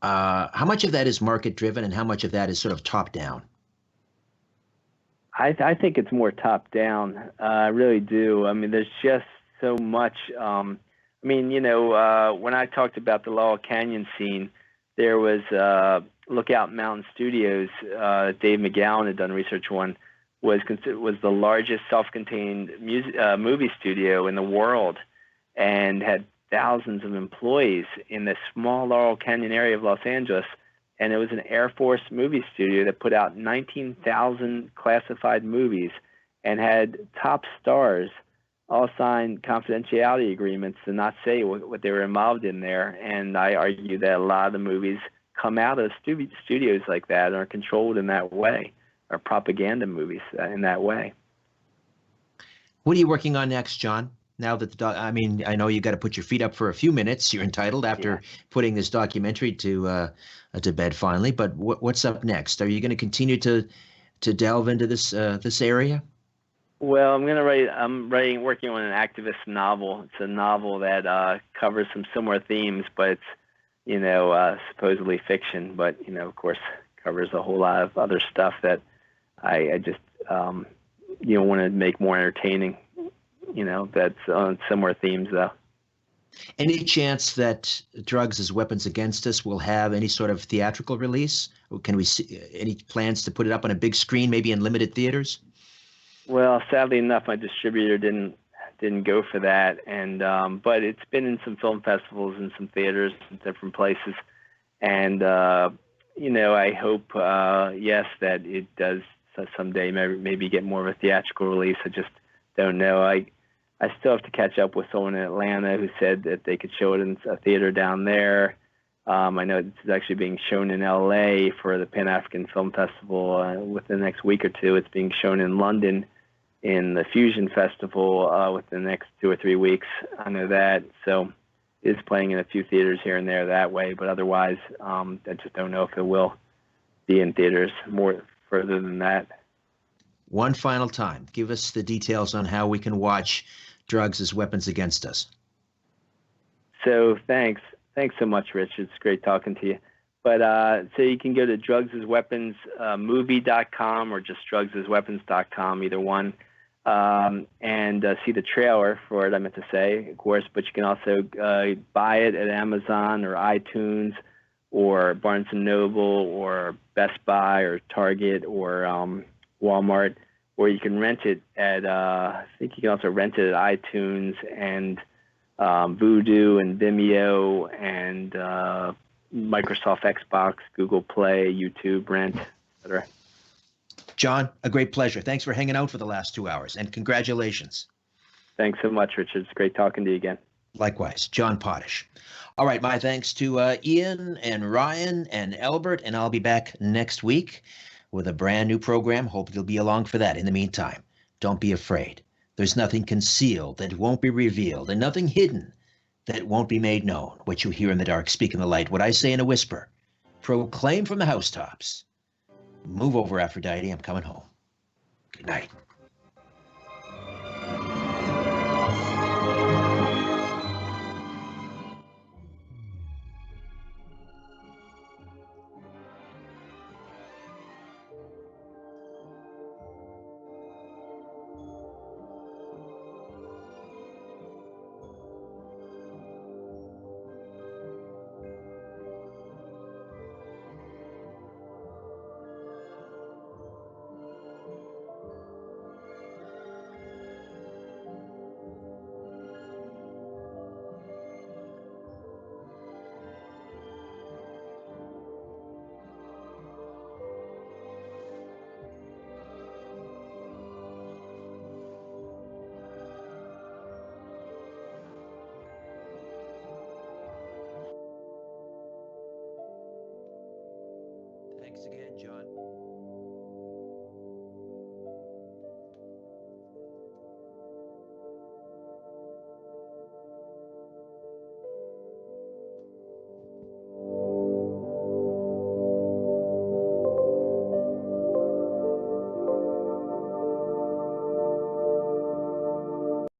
how much of that is market driven and how much of that is sort of top down? I think it's more top down. I really do. I mean, there's just so much. When I talked about the Laurel Canyon scene, there was Lookout Mountain Studios. Dave McGowan had done research on. Was the largest self-contained movie studio in the world, and had thousands of employees in the small Laurel Canyon area of Los Angeles. and it was an Air Force movie studio that put out 19,000 classified movies and had top stars all signed confidentiality agreements to not say what they were involved in there. And I argue that a lot of the movies come out of studios like that and are controlled in that way, or propaganda movies in that way. What are you working on next, John? Now that I mean, I know you got to put your feet up for a few minutes. You're entitled after putting this documentary to bed finally. But what's up next? Are you going to continue to delve into this area? Well, I'm working on an activist novel. It's a novel that covers some similar themes, but it's supposedly fiction. But of course, covers a whole lot of other stuff that I just want to make more entertaining. That's on similar themes, though. Any chance that Drugs as Weapons Against Us will have any sort of theatrical release? Or can we see any plans to put it up on a big screen, maybe in limited theaters? Well, sadly enough, my distributor didn't go for that, and but it's been in some film festivals and some theaters in different places, and I hope yes that it does someday maybe get more of a theatrical release. I just don't know. I still have to catch up with someone in Atlanta who said that they could show it in a theater down there. I know it's actually being shown in LA for the Pan-African Film Festival within the next week or two. It's being shown in London in the Fusion Festival within the next 2 or 3 weeks. I know that. So it's playing in a few theaters here and there that way, but otherwise I just don't know if it will be in theaters more further than that. One final time, give us the details on how we can watch Drugs as Weapons Against Us. So thanks so much, Richard. It's great talking to you. But so you can go to drugsasweaponsmovie.com or just drugsasweapons.com, either one, and see the trailer for it, I meant to say, of course. But you can also buy it at Amazon or iTunes or Barnes & Noble or Best Buy or Target or Walmart, or you can rent it at, I think you can also rent it at iTunes and Vudu and Vimeo and Microsoft Xbox, Google Play, YouTube, Rent, etc. John, a great pleasure. Thanks for hanging out for the last 2 hours, and congratulations. Thanks so much, Richard. It's great talking to you again. Likewise, John Potash. All right, my thanks to Ian and Ryan and Albert, and I'll be back next week with a brand new program. Hope you'll be along for that. In the meantime, don't be afraid. There's nothing concealed that won't be revealed, and nothing hidden that won't be made known. What you hear in the dark, speak in the light. What I say in a whisper, proclaim from the housetops. Move over, Aphrodite. I'm coming home. Good night. Thanks again, John.